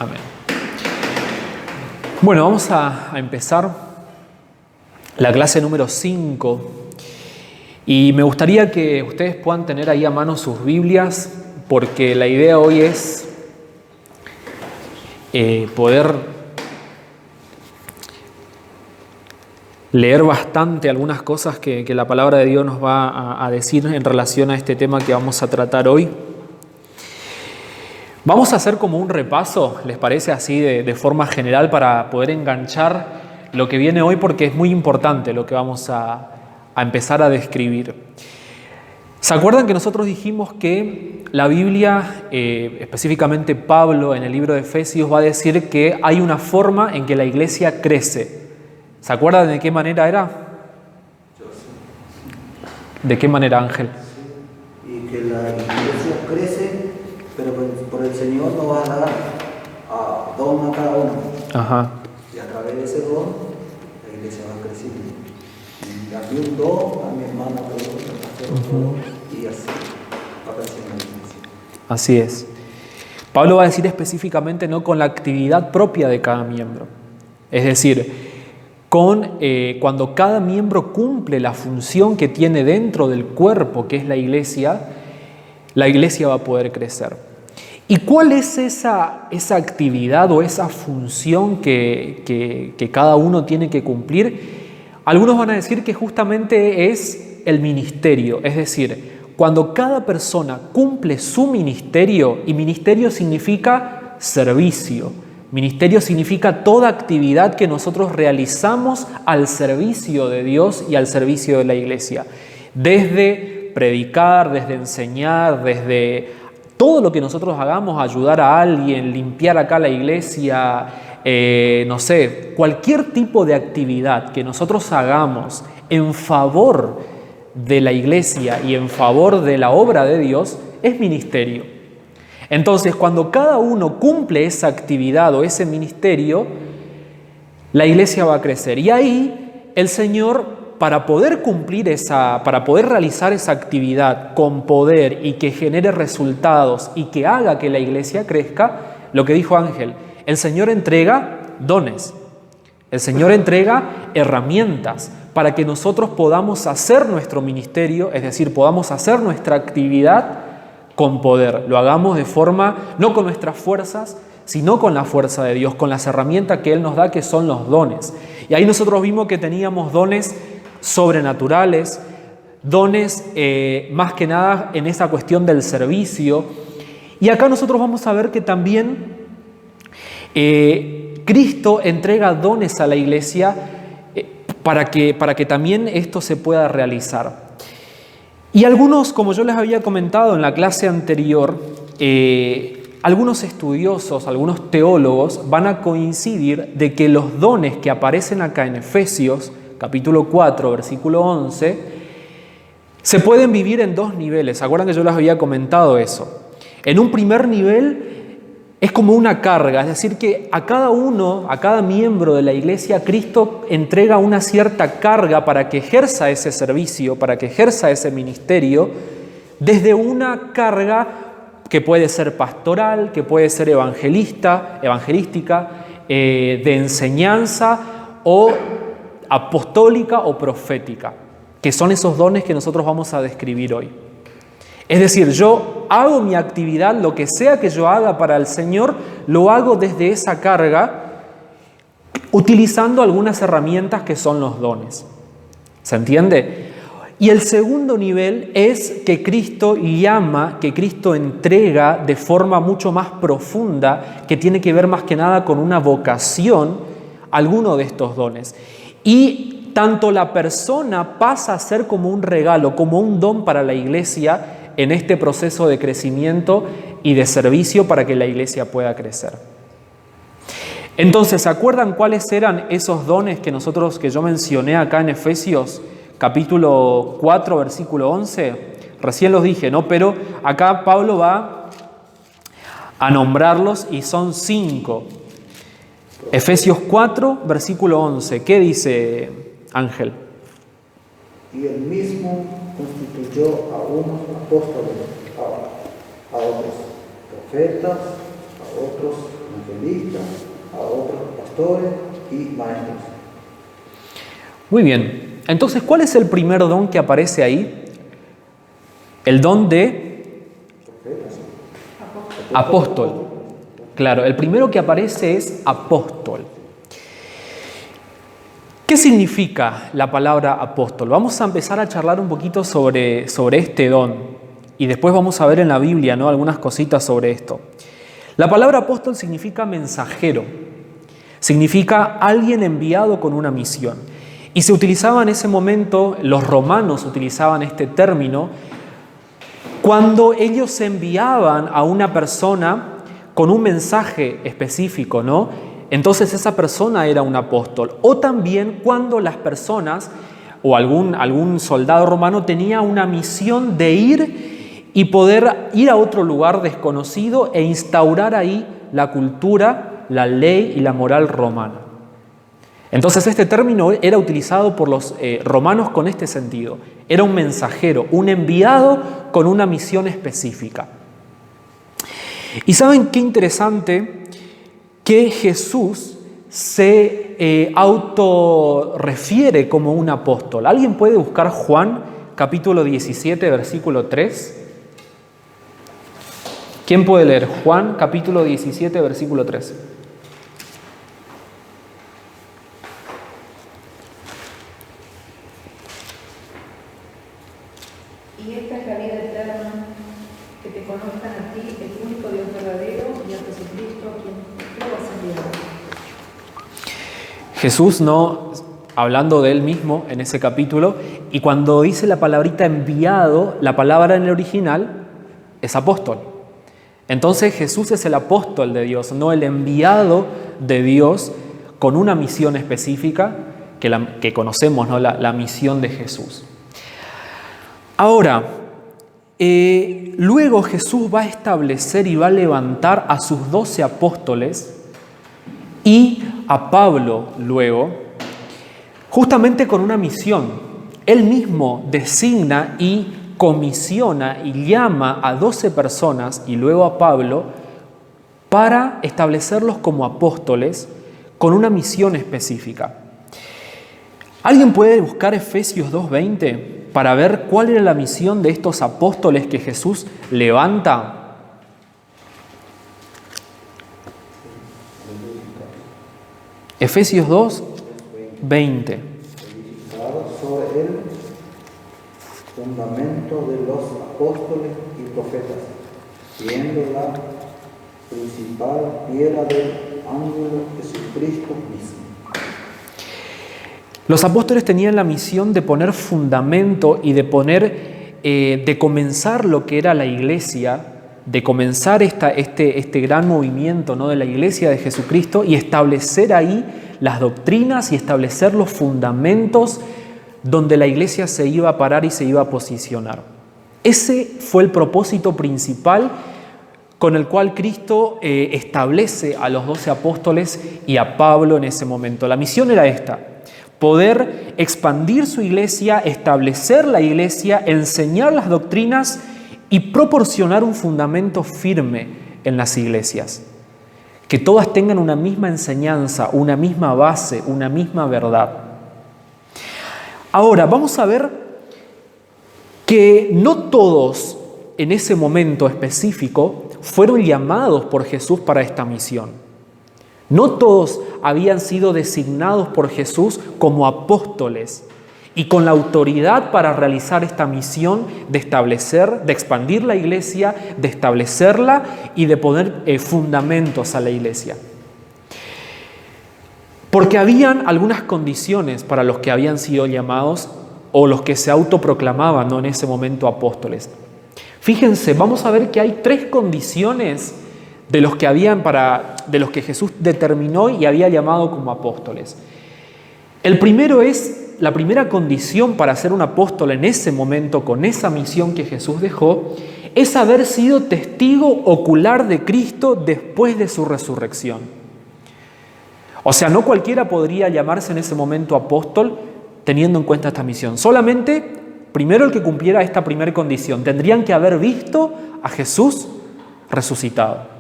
Amén. Bueno, vamos a empezar la clase número 5 y me gustaría que ustedes puedan tener ahí a mano sus Biblias, porque la idea hoy es poder leer bastante algunas cosas que la palabra de Dios nos va a decir en relación a este tema que vamos a tratar hoy. Vamos a hacer como un repaso, ¿les parece así de forma general para poder enganchar lo que viene hoy? Porque es muy importante lo que vamos a empezar a describir. ¿Se acuerdan que nosotros dijimos que la Biblia, específicamente Pablo en el libro de Efesios, va a decir que hay una forma en que la iglesia crece? ¿Se acuerdan de qué manera era? ¿De qué manera, Ángel? Y que la iglesia crece, pero por el Señor nos va a dar don a cada uno. Ajá. Y a través de ese don, la iglesia va creciendo. Y a mí un don, a mi hermana otro, y así va creciendo la iglesia. Así es. Pablo va a decir específicamente no con la actividad propia de cada miembro. Es decir, cuando cada miembro cumple la función que tiene dentro del cuerpo, que es la iglesia va a poder crecer. ¿Y cuál es esa actividad o esa función que cada uno tiene que cumplir? Algunos van a decir que justamente es el ministerio, es decir, cuando cada persona cumple su ministerio, y ministerio significa servicio. Ministerio significa toda actividad que nosotros realizamos al servicio de Dios y al servicio de la iglesia. Desde predicar, desde enseñar, desde todo lo que nosotros hagamos, ayudar a alguien, limpiar acá la iglesia, no sé, cualquier tipo de actividad que nosotros hagamos en favor de la iglesia y en favor de la obra de Dios, es ministerio. Entonces, cuando cada uno cumple esa actividad o ese ministerio, la iglesia va a crecer. Y ahí el Señor, para poder realizar esa actividad con poder y que genere resultados y que haga que la iglesia crezca, lo que dijo Ángel, el Señor entrega dones. El Señor entrega herramientas para que nosotros podamos hacer nuestro ministerio, es decir, podamos hacer nuestra actividad con poder. Lo hagamos de forma, no con nuestras fuerzas, sino con la fuerza de Dios, con las herramientas que Él nos da, que son los dones. Y ahí nosotros vimos que teníamos dones sobrenaturales, dones más que nada en esa cuestión del servicio. Y acá nosotros vamos a ver que también Cristo entrega dones a la iglesia para que también esto se pueda realizar. Y algunos, como yo les había comentado en la clase anterior, algunos estudiosos, algunos teólogos van a coincidir de que los dones que aparecen acá en Efesios, capítulo 4, versículo 11, se pueden vivir en dos niveles. ¿Se acuerdan que yo les había comentado eso? En un primer nivel es como una carga, es decir, que a cada miembro de la iglesia, Cristo entrega una cierta carga para que ejerza ese servicio, para que ejerza ese ministerio, desde una carga que puede ser pastoral, que puede ser evangelística, de enseñanza o apostólica o profética, que son esos dones que nosotros vamos a describir hoy. Es decir, yo hago mi actividad, lo que sea que yo haga para el Señor, lo hago desde esa carga, utilizando algunas herramientas que son los dones. ¿Se entiende? Y el segundo nivel es que Cristo llama, que Cristo entrega de forma mucho más profunda, que tiene que ver más que nada con una vocación, alguno de estos dones. Y tanto la persona pasa a ser como un regalo, como un don para la iglesia, en este proceso de crecimiento y de servicio para que la iglesia pueda crecer. Entonces, ¿se acuerdan cuáles eran esos dones que yo mencioné acá en Efesios capítulo 4, versículo 11? Recién los dije, ¿no? Pero acá Pablo va a nombrarlos y son 5. Efesios 4, versículo 11. ¿Qué dice Ángel? Y él mismo constituyó a unos apóstoles, a otros profetas, a otros evangelistas, a otros pastores y maestros. Muy bien. Entonces, ¿cuál es el primer don que aparece ahí? El don de apóstol. Claro, el primero que aparece es apóstol. ¿Qué significa la palabra apóstol? Vamos a empezar a charlar un poquito sobre este don y después vamos a ver en la Biblia, ¿no?, algunas cositas sobre esto. La palabra apóstol significa mensajero, significa alguien enviado con una misión. Y se utilizaba en ese momento, los romanos utilizaban este término, cuando ellos enviaban a una persona con un mensaje específico, ¿no? Entonces esa persona era un apóstol. O también cuando las personas o algún soldado romano tenía una misión de ir y poder ir a otro lugar desconocido e instaurar ahí la cultura, la ley y la moral romana. Entonces este término era utilizado por los romanos con este sentido. Era un mensajero, un enviado con una misión específica. Y ¿saben qué interesante? Que Jesús se autorrefiere como un apóstol. ¿Alguien puede buscar Juan capítulo 17, versículo 3? ¿Quién puede leer Juan capítulo 17, versículo 3? Y esta es la vida eterna, que te conozcan a ti, el único Dios verdadero, y a Jesucristo, a quien tú has enviado. Jesús, no, hablando de él mismo en ese capítulo, y cuando dice la palabrita enviado, la palabra en el original es apóstol. Entonces Jesús es el apóstol de Dios, no el enviado de Dios con una misión específica que conocemos, ¿no? La misión de Jesús. Ahora, luego Jesús va a establecer y va a levantar a sus 12 apóstoles y a Pablo luego, justamente con una misión. Él mismo designa y comisiona y llama a 12 personas y luego a Pablo para establecerlos como apóstoles con una misión específica. ¿Alguien puede buscar Efesios 2:20 para ver cuál era la misión de estos apóstoles que Jesús levanta? Efesios 2:20. Edificado sobre el fundamento de los apóstoles y profetas, siendo la principal piedra del ángulo Jesucristo mismo. Los apóstoles tenían la misión de poner fundamento y de comenzar lo que era la iglesia, de comenzar este gran movimiento, ¿no?, de la iglesia de Jesucristo y establecer ahí las doctrinas y establecer los fundamentos donde la iglesia se iba a parar y se iba a posicionar. Ese fue el propósito principal con el cual Cristo establece a los 12 apóstoles y a Pablo en ese momento. La misión era esta: poder expandir su iglesia, establecer la iglesia, enseñar las doctrinas y proporcionar un fundamento firme en las iglesias. Que todas tengan una misma enseñanza, una misma base, una misma verdad. Ahora, vamos a ver que no todos en ese momento específico fueron llamados por Jesús para esta misión. No todos habían sido designados por Jesús como apóstoles y con la autoridad para realizar esta misión de establecer, de expandir la iglesia, de establecerla y de poner fundamentos a la iglesia. Porque habían algunas condiciones para los que habían sido llamados o los que se autoproclamaban, ¿no?, en ese momento apóstoles. Fíjense, vamos a ver que hay 3 condiciones de los que Jesús determinó y había llamado como apóstoles. La primera condición para ser un apóstol en ese momento, con esa misión que Jesús dejó, es haber sido testigo ocular de Cristo después de su resurrección. O sea, no cualquiera podría llamarse en ese momento apóstol teniendo en cuenta esta misión. Solamente, primero el que cumpliera esta primera condición, tendrían que haber visto a Jesús resucitado.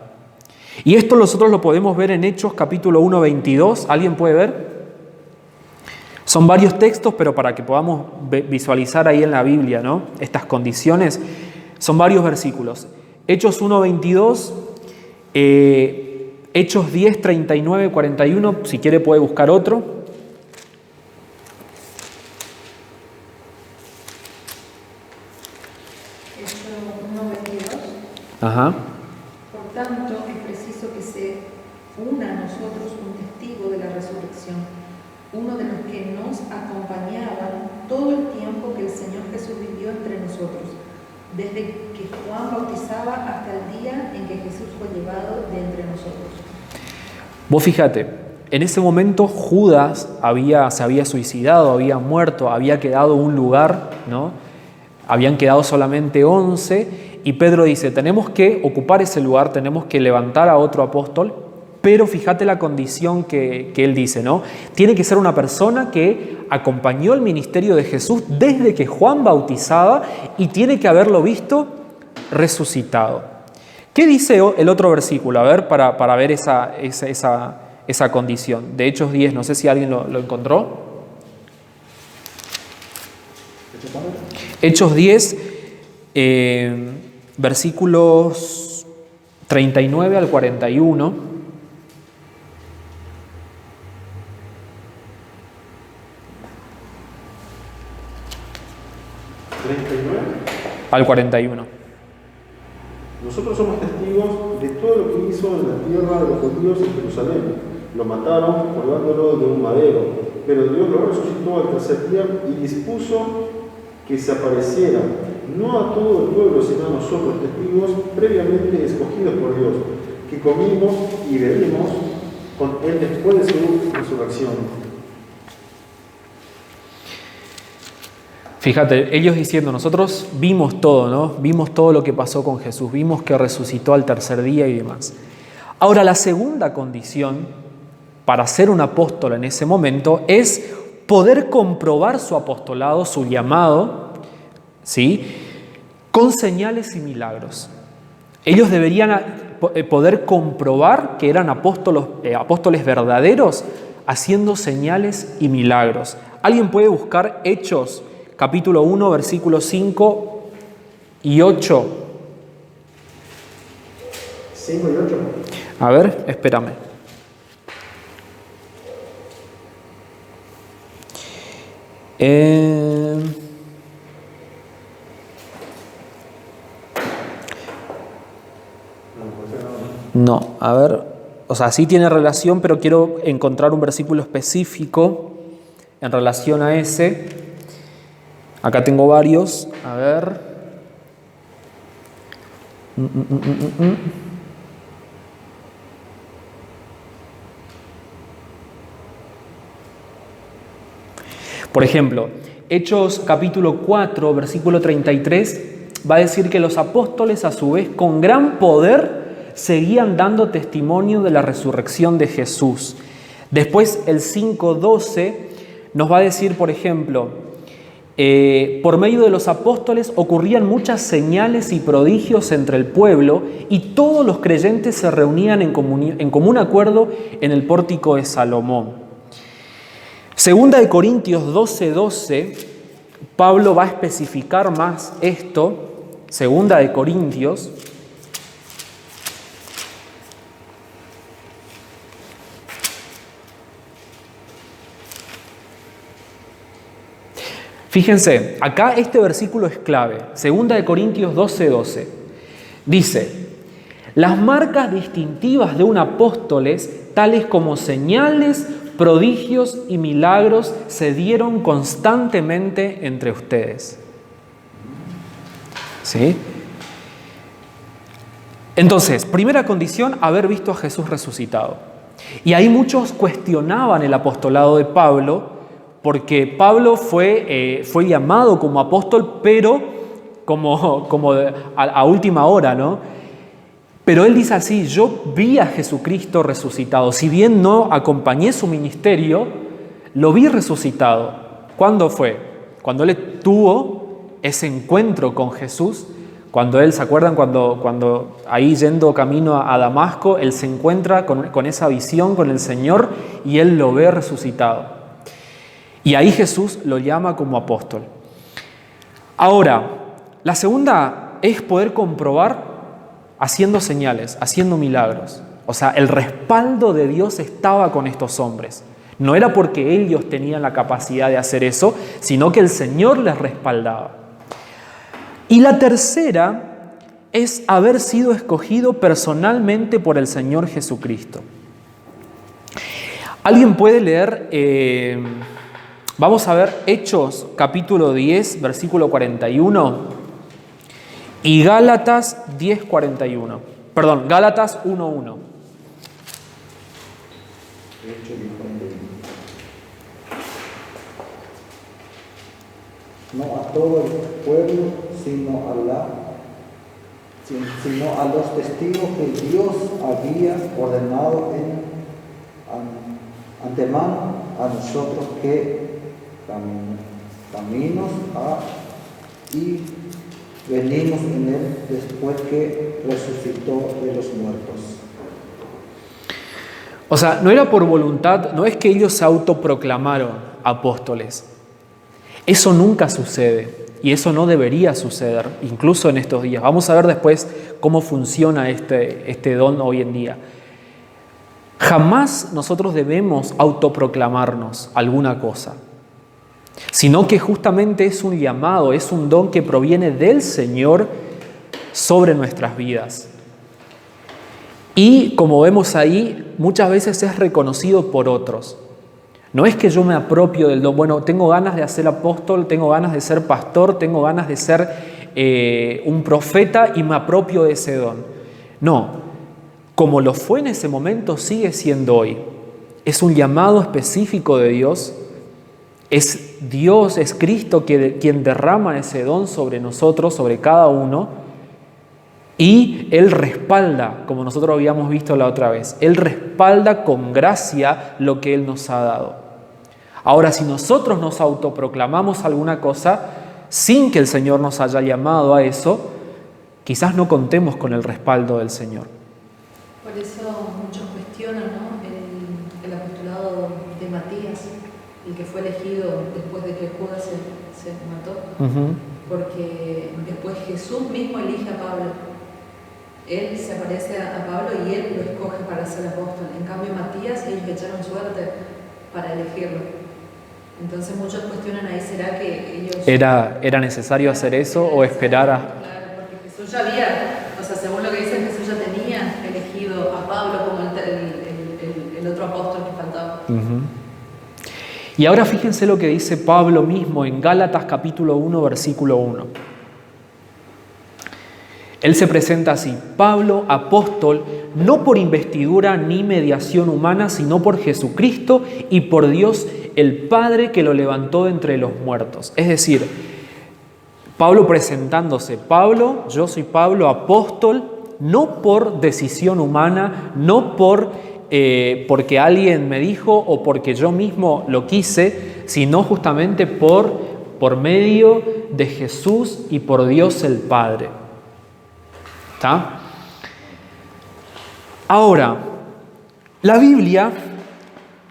Y esto nosotros lo podemos ver en Hechos capítulo 1, 22. ¿Alguien puede ver? Son varios textos, pero para que podamos visualizar ahí en la Biblia, ¿no?, estas condiciones, son varios versículos. Hechos 1, 22, Hechos 10, 39, 41, si quiere puede buscar otro. Hechos 1:22. Ajá. Por tanto, es preciso que se una a nosotros un testigo de la resurrección, uno de los que nos acompañaban todo el tiempo que el Señor Jesús vivió entre nosotros, desde que Juan bautizaba hasta el día en que Jesús fue llevado de entre nosotros. Vos fíjate, en ese momento Judas se había suicidado, había muerto, había quedado un lugar, ¿no? Habían quedado solamente 11 y Pedro dice, tenemos que ocupar ese lugar, tenemos que levantar a otro apóstol, pero fíjate la condición que él dice, ¿no? Tiene que ser una persona que acompañó el ministerio de Jesús desde que Juan bautizaba y tiene que haberlo visto resucitado. ¿Qué dice el otro versículo? A ver, para ver esa condición. De Hechos 10, no sé si alguien lo encontró. Hechos 10, versículos 39 al 41. Al 41. Nosotros somos testigos de todo lo que hizo en la tierra de los judíos en Jerusalén. Lo mataron colgándolo de un madero, pero Dios lo resucitó al tercer día y dispuso que se apareciera, no a todo el pueblo, sino a nosotros, testigos previamente escogidos por Dios, que comimos y bebimos con Él después de su resurrección. Fíjate, ellos diciendo, nosotros vimos todo, ¿no? Vimos todo lo que pasó con Jesús, vimos que resucitó al tercer día y demás. Ahora, la segunda condición para ser un apóstol en ese momento es poder comprobar su apostolado, su llamado, ¿sí?, con señales y milagros. Ellos deberían poder comprobar que eran apóstoles verdaderos haciendo señales y milagros. ¿Alguien puede buscar Hechos capítulo 1, versículos 5 y 8? 5 y 8. A ver, espérame. No, a ver, o sea, sí tiene relación, pero quiero encontrar un versículo específico en relación a ese. Acá tengo varios, a ver. Por ejemplo, Hechos capítulo 4, versículo 33, va a decir que los apóstoles a su vez con gran poder seguían dando testimonio de la resurrección de Jesús. Después el 5:12 nos va a decir, por ejemplo, por medio de los apóstoles ocurrían muchas señales y prodigios entre el pueblo y todos los creyentes se reunían en común acuerdo en el pórtico de Salomón. Segunda de Corintios 12:12, Pablo va a especificar más esto. Segunda de Corintios. Fíjense, acá este versículo es clave. Segunda de Corintios 12:12. Dice, las marcas distintivas de un apóstol, tales como señales, prodigios y milagros, se dieron constantemente entre ustedes. ¿Sí? Entonces, primera condición, haber visto a Jesús resucitado. Y ahí muchos cuestionaban el apostolado de Pablo, porque Pablo fue llamado como apóstol, pero como a última hora, ¿no? Pero él dice así, yo vi a Jesucristo resucitado. Si bien no acompañé su ministerio, lo vi resucitado. ¿Cuándo fue? Cuando él tuvo ese encuentro con Jesús, Cuando él, ¿se acuerdan? Cuando ahí yendo camino a Damasco, él se encuentra con esa visión, con el Señor, y él lo ve resucitado. Y ahí Jesús lo llama como apóstol. Ahora, la segunda es poder comprobar haciendo señales, haciendo milagros. O sea, el respaldo de Dios estaba con estos hombres. No era porque ellos tenían la capacidad de hacer eso, sino que el Señor les respaldaba. Y la tercera es haber sido escogido personalmente por el Señor Jesucristo. ¿Alguien puede leer? Vamos a ver Hechos capítulo 10, versículo 41 y Gálatas 10:41. Perdón, Gálatas 1:1. No a todo el pueblo, sino a los testigos que Dios había ordenado antemano a nosotros que caminos y venimos en él después que resucitó de los muertos. O sea, no era por voluntad, no es que ellos se autoproclamaron apóstoles. Eso nunca sucede y eso no debería suceder, incluso en estos días. Vamos a ver después cómo funciona este don hoy en día. Jamás nosotros debemos autoproclamarnos alguna cosa, sino que justamente es un llamado, es un don que proviene del Señor sobre nuestras vidas. Y como vemos ahí, muchas veces es reconocido por otros. No es que yo me apropio del don, bueno, tengo ganas de ser apóstol, tengo ganas de ser pastor, tengo ganas de ser un profeta y me apropio de ese don. No, como lo fue en ese momento, sigue siendo hoy. Es un llamado específico de Dios. Es Dios, es Cristo quien derrama ese don sobre nosotros, sobre cada uno. Y Él respalda, como nosotros habíamos visto la otra vez, Él respalda con gracia lo que Él nos ha dado. Ahora, si nosotros nos autoproclamamos alguna cosa sin que el Señor nos haya llamado a eso, quizás no contemos con el respaldo del Señor. Por eso muchos cuestionan, ¿no?, el apostolado de Matías, el que fue elegido después de que Judas se mató, porque después Jesús mismo elige a Pablo. Él se aparece a Pablo y él lo escoge para ser apóstol. En cambio, Matías, ellos echaron suerte para elegirlo. Entonces muchos cuestionan ahí, ¿será que ellos... ¿Era necesario hacer eso o esperar a...? Claro, porque Jesús ya había, o sea, según lo que dice, Jesús ya tenía elegido a Pablo como el otro apóstol que faltaba. Y ahora fíjense lo que dice Pablo mismo en Gálatas capítulo 1, versículo 1. Él se presenta así: Pablo, apóstol, no por investidura ni mediación humana, sino por Jesucristo y por Dios el Padre que lo levantó de entre los muertos. Es decir, Pablo presentándose: Pablo, yo soy Pablo, apóstol, no por decisión humana, no porque alguien me dijo o porque yo mismo lo quise, sino justamente por medio de Jesús y por Dios el Padre. ¿Está? Ahora, la Biblia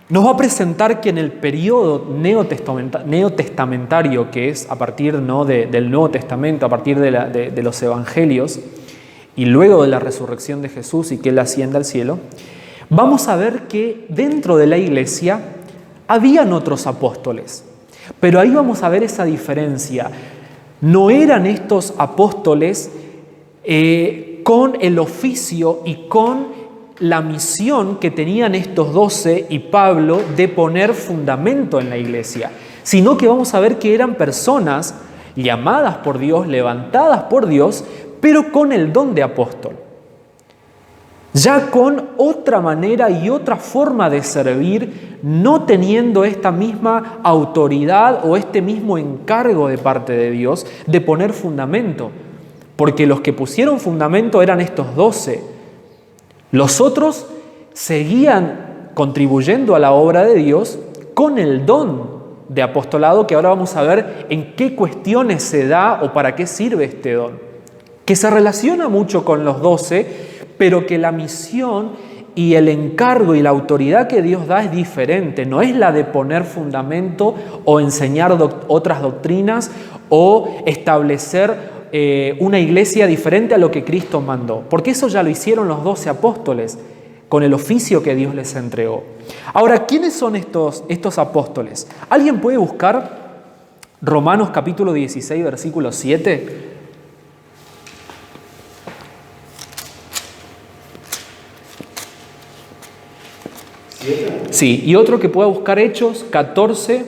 nos va a presentar que en el periodo neotestamentario, que es a partir, ¿no?, del Nuevo Testamento, a partir de los Evangelios, y luego de la resurrección de Jesús y que Él asciende al cielo, vamos a ver que dentro de la iglesia habían otros apóstoles. Pero ahí vamos a ver esa diferencia. No eran estos apóstoles con el oficio y con la misión que tenían estos 12 y Pablo de poner fundamento en la iglesia, sino que vamos a ver que eran personas llamadas por Dios, levantadas por Dios, pero con el don de apóstol, ya con otra manera y otra forma de servir, no teniendo esta misma autoridad o este mismo encargo de parte de Dios de poner fundamento. Porque los que pusieron fundamento eran estos 12. Los otros seguían contribuyendo a la obra de Dios con el don de apostolado, que ahora vamos a ver en qué cuestiones se da o para qué sirve este don. que se relaciona mucho con los 12, pero que la misión y el encargo y la autoridad que Dios da es diferente. No es la de poner fundamento o enseñar otras doctrinas o establecer una iglesia diferente a lo que Cristo mandó, porque eso ya lo hicieron los 12 apóstoles con el oficio que Dios les entregó. Ahora, ¿quiénes son estos apóstoles? ¿Alguien puede buscar Romanos capítulo 16, versículo 7? Sí, y otro que pueda buscar Hechos 14,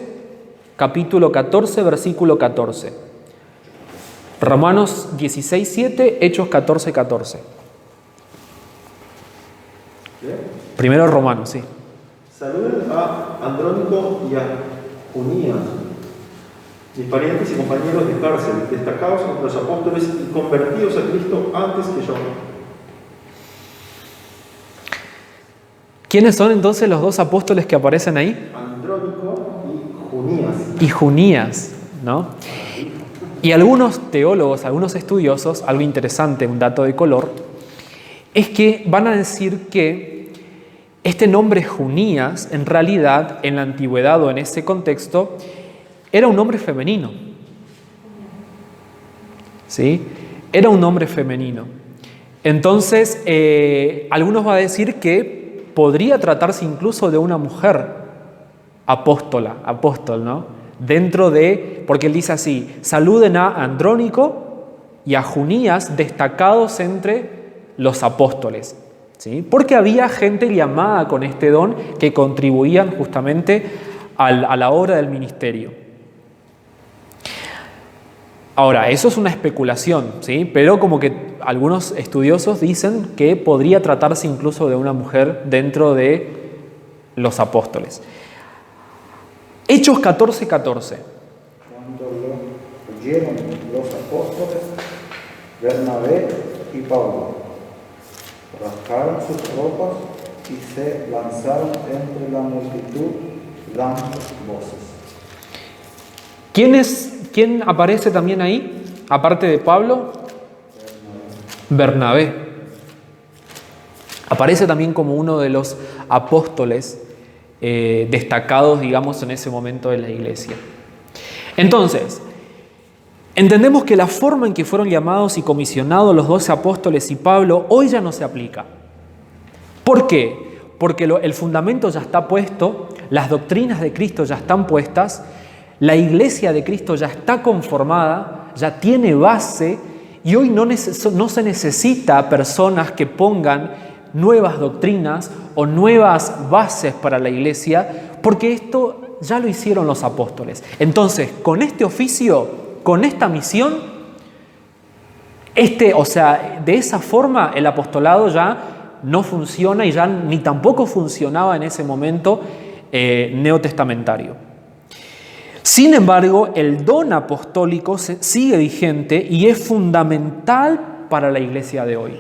capítulo 14, versículo 14. Romanos 16, 7, Hechos 14, 14. Primero Romanos, sí. Saluden a Andrónico y a Junías, mis parientes y compañeros de cárcel, destacados entre los apóstoles y convertidos a Cristo antes que yo. ¿Quiénes son entonces los dos apóstoles que aparecen ahí? Andrónico y Junías. Y Junías, ¿no? Y algunos teólogos, algunos estudiosos, algo interesante, un dato de color, es que van a decir que este nombre Junías, en realidad, en la antigüedad o en ese contexto, era un nombre femenino. ¿Sí? Era un nombre femenino. Entonces, algunos van a decir que podría tratarse incluso de una mujer apóstol, ¿no? Dentro de, porque él dice así, saluden a Andrónico y a Junías, destacados entre los apóstoles, ¿sí? Porque había gente llamada con este don que contribuían justamente a la obra del ministerio. Ahora, eso es una especulación, ¿sí? Pero como que algunos estudiosos dicen que podría tratarse incluso de una mujer dentro de los apóstoles. Hechos 14, 14. Cuando lo oyeron los apóstoles, Bernabé y Pablo rasgaron sus ropas y se lanzaron entre la multitud dando voces. ¿Quién aparece también ahí? Aparte de Pablo, Bernabé. Aparece también como uno de los apóstoles destacados, digamos, en ese momento de la iglesia. Entonces, entendemos que la forma en que fueron llamados y comisionados los 12 apóstoles y Pablo hoy ya no se aplica. ¿Por qué? Porque el fundamento ya está puesto, las doctrinas de Cristo ya están puestas, la iglesia de Cristo ya está conformada, ya tiene base y hoy no se necesita personas que pongan nuevas doctrinas o nuevas bases para la iglesia, porque esto ya lo hicieron los apóstoles. Entonces, con este oficio, con esta misión, de esa forma el apostolado ya no funciona y ya ni tampoco funcionaba en ese momento neotestamentario. Sin embargo, el don apostólico sigue vigente y es fundamental para la iglesia de hoy.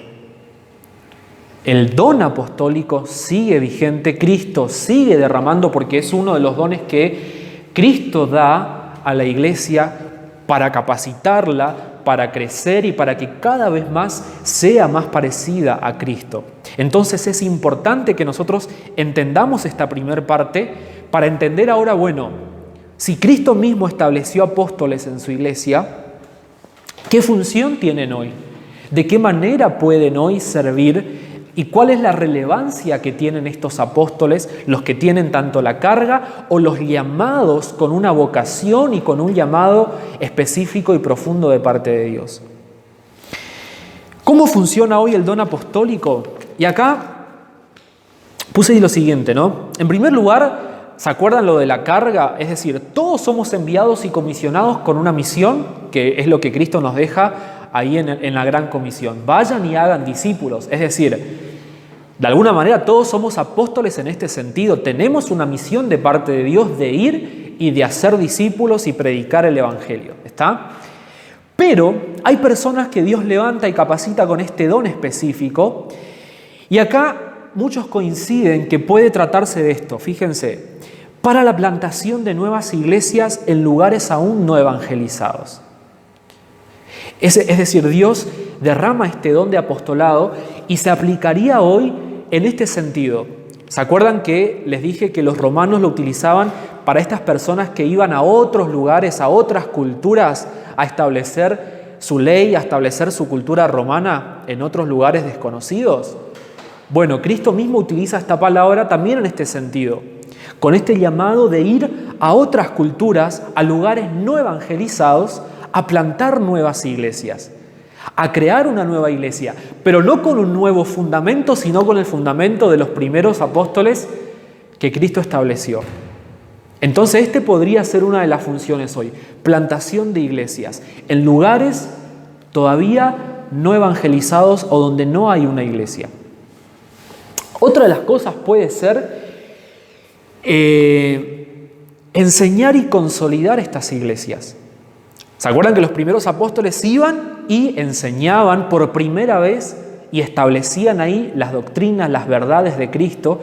El don apostólico sigue vigente, Cristo sigue derramando porque es uno de los dones que Cristo da a la iglesia para capacitarla, para crecer y para que cada vez más sea más parecida a Cristo. Entonces es importante que nosotros entendamos esta primera parte para entender ahora, bueno, si Cristo mismo estableció apóstoles en su iglesia, ¿qué función tienen hoy? ¿De qué manera pueden hoy servir? ¿Y cuál es la relevancia que tienen estos apóstoles, los que tienen tanto la carga o los llamados con una vocación y con un llamado específico y profundo de parte de Dios? ¿Cómo funciona hoy el don apostólico? Y acá puse lo siguiente, ¿no? En primer lugar, ¿se acuerdan lo de la carga? Es decir, todos somos enviados y comisionados con una misión, que es lo que Cristo nos deja ahí en la gran comisión. Vayan y hagan discípulos. Es decir, de alguna manera todos somos apóstoles en este sentido. Tenemos una misión de parte de Dios de ir y de hacer discípulos y predicar el Evangelio. ¿Está? Pero hay personas que Dios levanta y capacita con este don específico. Y acá muchos coinciden que puede tratarse de esto. Fíjense, para la plantación de nuevas iglesias en lugares aún no evangelizados. Es decir, Dios derrama este don de apostolado y se aplicaría hoy en este sentido. ¿Se acuerdan que les dije que los romanos lo utilizaban para estas personas que iban a otros lugares, a otras culturas, a establecer su ley, a establecer su cultura romana en otros lugares desconocidos? Bueno, Cristo mismo utiliza esta palabra también en este sentido, con este llamado de ir a otras culturas, a lugares no evangelizados, a plantar nuevas iglesias, a crear una nueva iglesia, pero no con un nuevo fundamento, sino con el fundamento de los primeros apóstoles que Cristo estableció. Entonces, este podría ser una de las funciones hoy, plantación de iglesias en lugares todavía no evangelizados o donde no hay una iglesia. Otra de las cosas puede ser enseñar y consolidar estas iglesias. ¿Se acuerdan que los primeros apóstoles iban y enseñaban por primera vez y establecían ahí las doctrinas, las verdades de Cristo?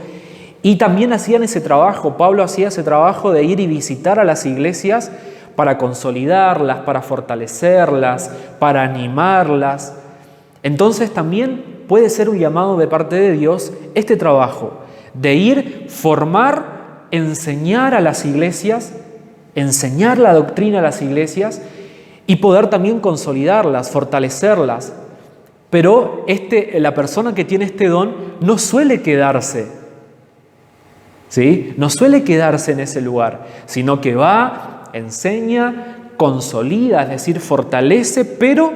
Y también hacían ese trabajo, Pablo hacía ese trabajo de ir y visitar a las iglesias para consolidarlas, para fortalecerlas, para animarlas. Entonces también puede ser un llamado de parte de Dios este trabajo de ir, formar, enseñar a las iglesias, enseñar la doctrina a las iglesias y poder también consolidarlas, fortalecerlas. Pero la persona que tiene este don no suele quedarse, ¿sí? No suele quedarse en ese lugar, sino que va, enseña, consolida, es decir, fortalece, pero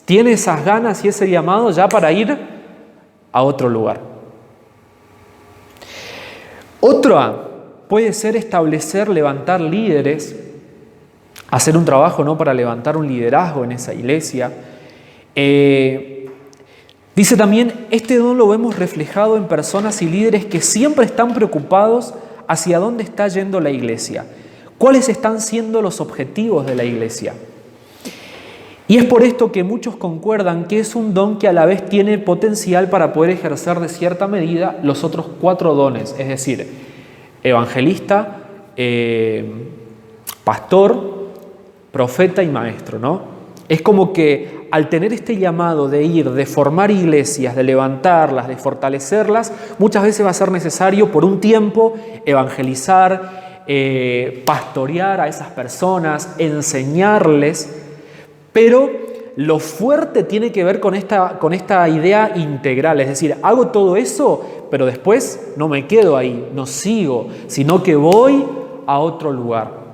tiene esas ganas y ese llamado ya para ir a otro lugar. Otra puede ser establecer, levantar líderes, hacer un trabajo, ¿no?, para levantar un liderazgo en esa iglesia. Dice también, este don lo vemos reflejado en personas y líderes que siempre están preocupados hacia dónde está yendo la iglesia, cuáles están siendo los objetivos de la iglesia. Y es por esto que muchos concuerdan que es un don que a la vez tiene potencial para poder ejercer de cierta medida los otros 4 dones, es decir, evangelista, pastor, profeta y maestro, ¿no? Es como que al tener este llamado de ir, de formar iglesias, de levantarlas, de fortalecerlas, muchas veces va a ser necesario por un tiempo evangelizar, pastorear a esas personas, enseñarles. Pero lo fuerte tiene que ver con esta idea integral, es decir, hago todo eso, pero después no me quedo ahí, no sigo, sino que voy a otro lugar.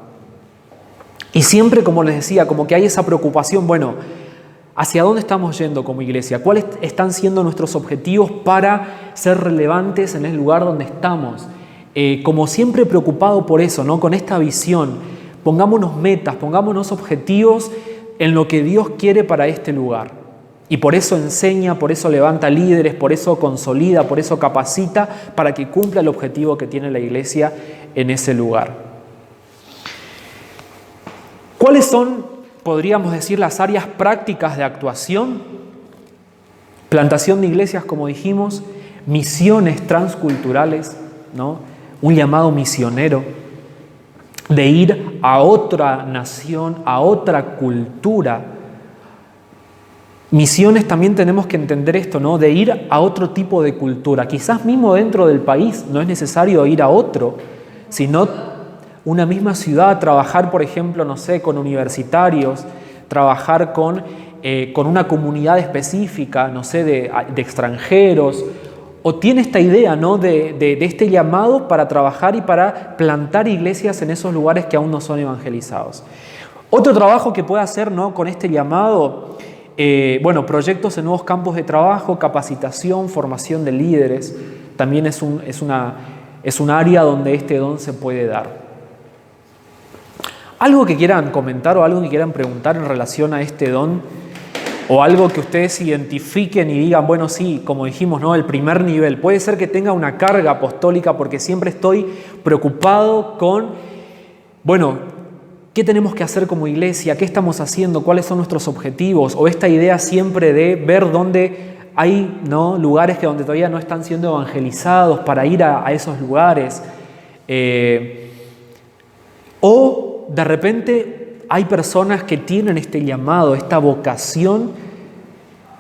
Y siempre, como les decía, como que hay esa preocupación, bueno, ¿hacia dónde estamos yendo como iglesia? ¿Cuáles están siendo nuestros objetivos para ser relevantes en el lugar donde estamos? Como siempre preocupado por eso, ¿no? Con esta visión, pongámonos metas, pongámonos objetivos en lo que Dios quiere para este lugar. Y por eso enseña, por eso levanta líderes, por eso consolida, por eso capacita para que cumpla el objetivo que tiene la iglesia en ese lugar. ¿Cuáles son, podríamos decir, las áreas prácticas de actuación? Plantación de iglesias, como dijimos, misiones transculturales, ¿no? Un llamado misionero, de ir a otra nación, a otra cultura. Misiones también tenemos que entender esto, ¿no? De ir a otro tipo de cultura. Quizás mismo dentro del país no es necesario ir a otro, sino una misma ciudad, trabajar, por ejemplo, no sé, con universitarios, trabajar con una comunidad específica, no sé, de extranjeros. O tiene esta idea, ¿no?, de este llamado para trabajar y para plantar iglesias en esos lugares que aún no son evangelizados. Otro trabajo que puede hacer, ¿no?, con este llamado, proyectos en nuevos campos de trabajo, capacitación, formación de líderes, también es un área donde este don se puede dar. ¿Algo que quieran comentar o algo que quieran preguntar en relación a este don? O algo que ustedes identifiquen y digan, bueno, sí, como dijimos, ¿no?, el primer nivel. Puede ser que tenga una carga apostólica porque siempre estoy preocupado con, bueno, ¿qué tenemos que hacer como iglesia? ¿Qué estamos haciendo? ¿Cuáles son nuestros objetivos? O esta idea siempre de ver dónde hay, ¿no?, lugares donde todavía no están siendo evangelizados para ir a esos lugares. O de repente hay personas que tienen este llamado, esta vocación,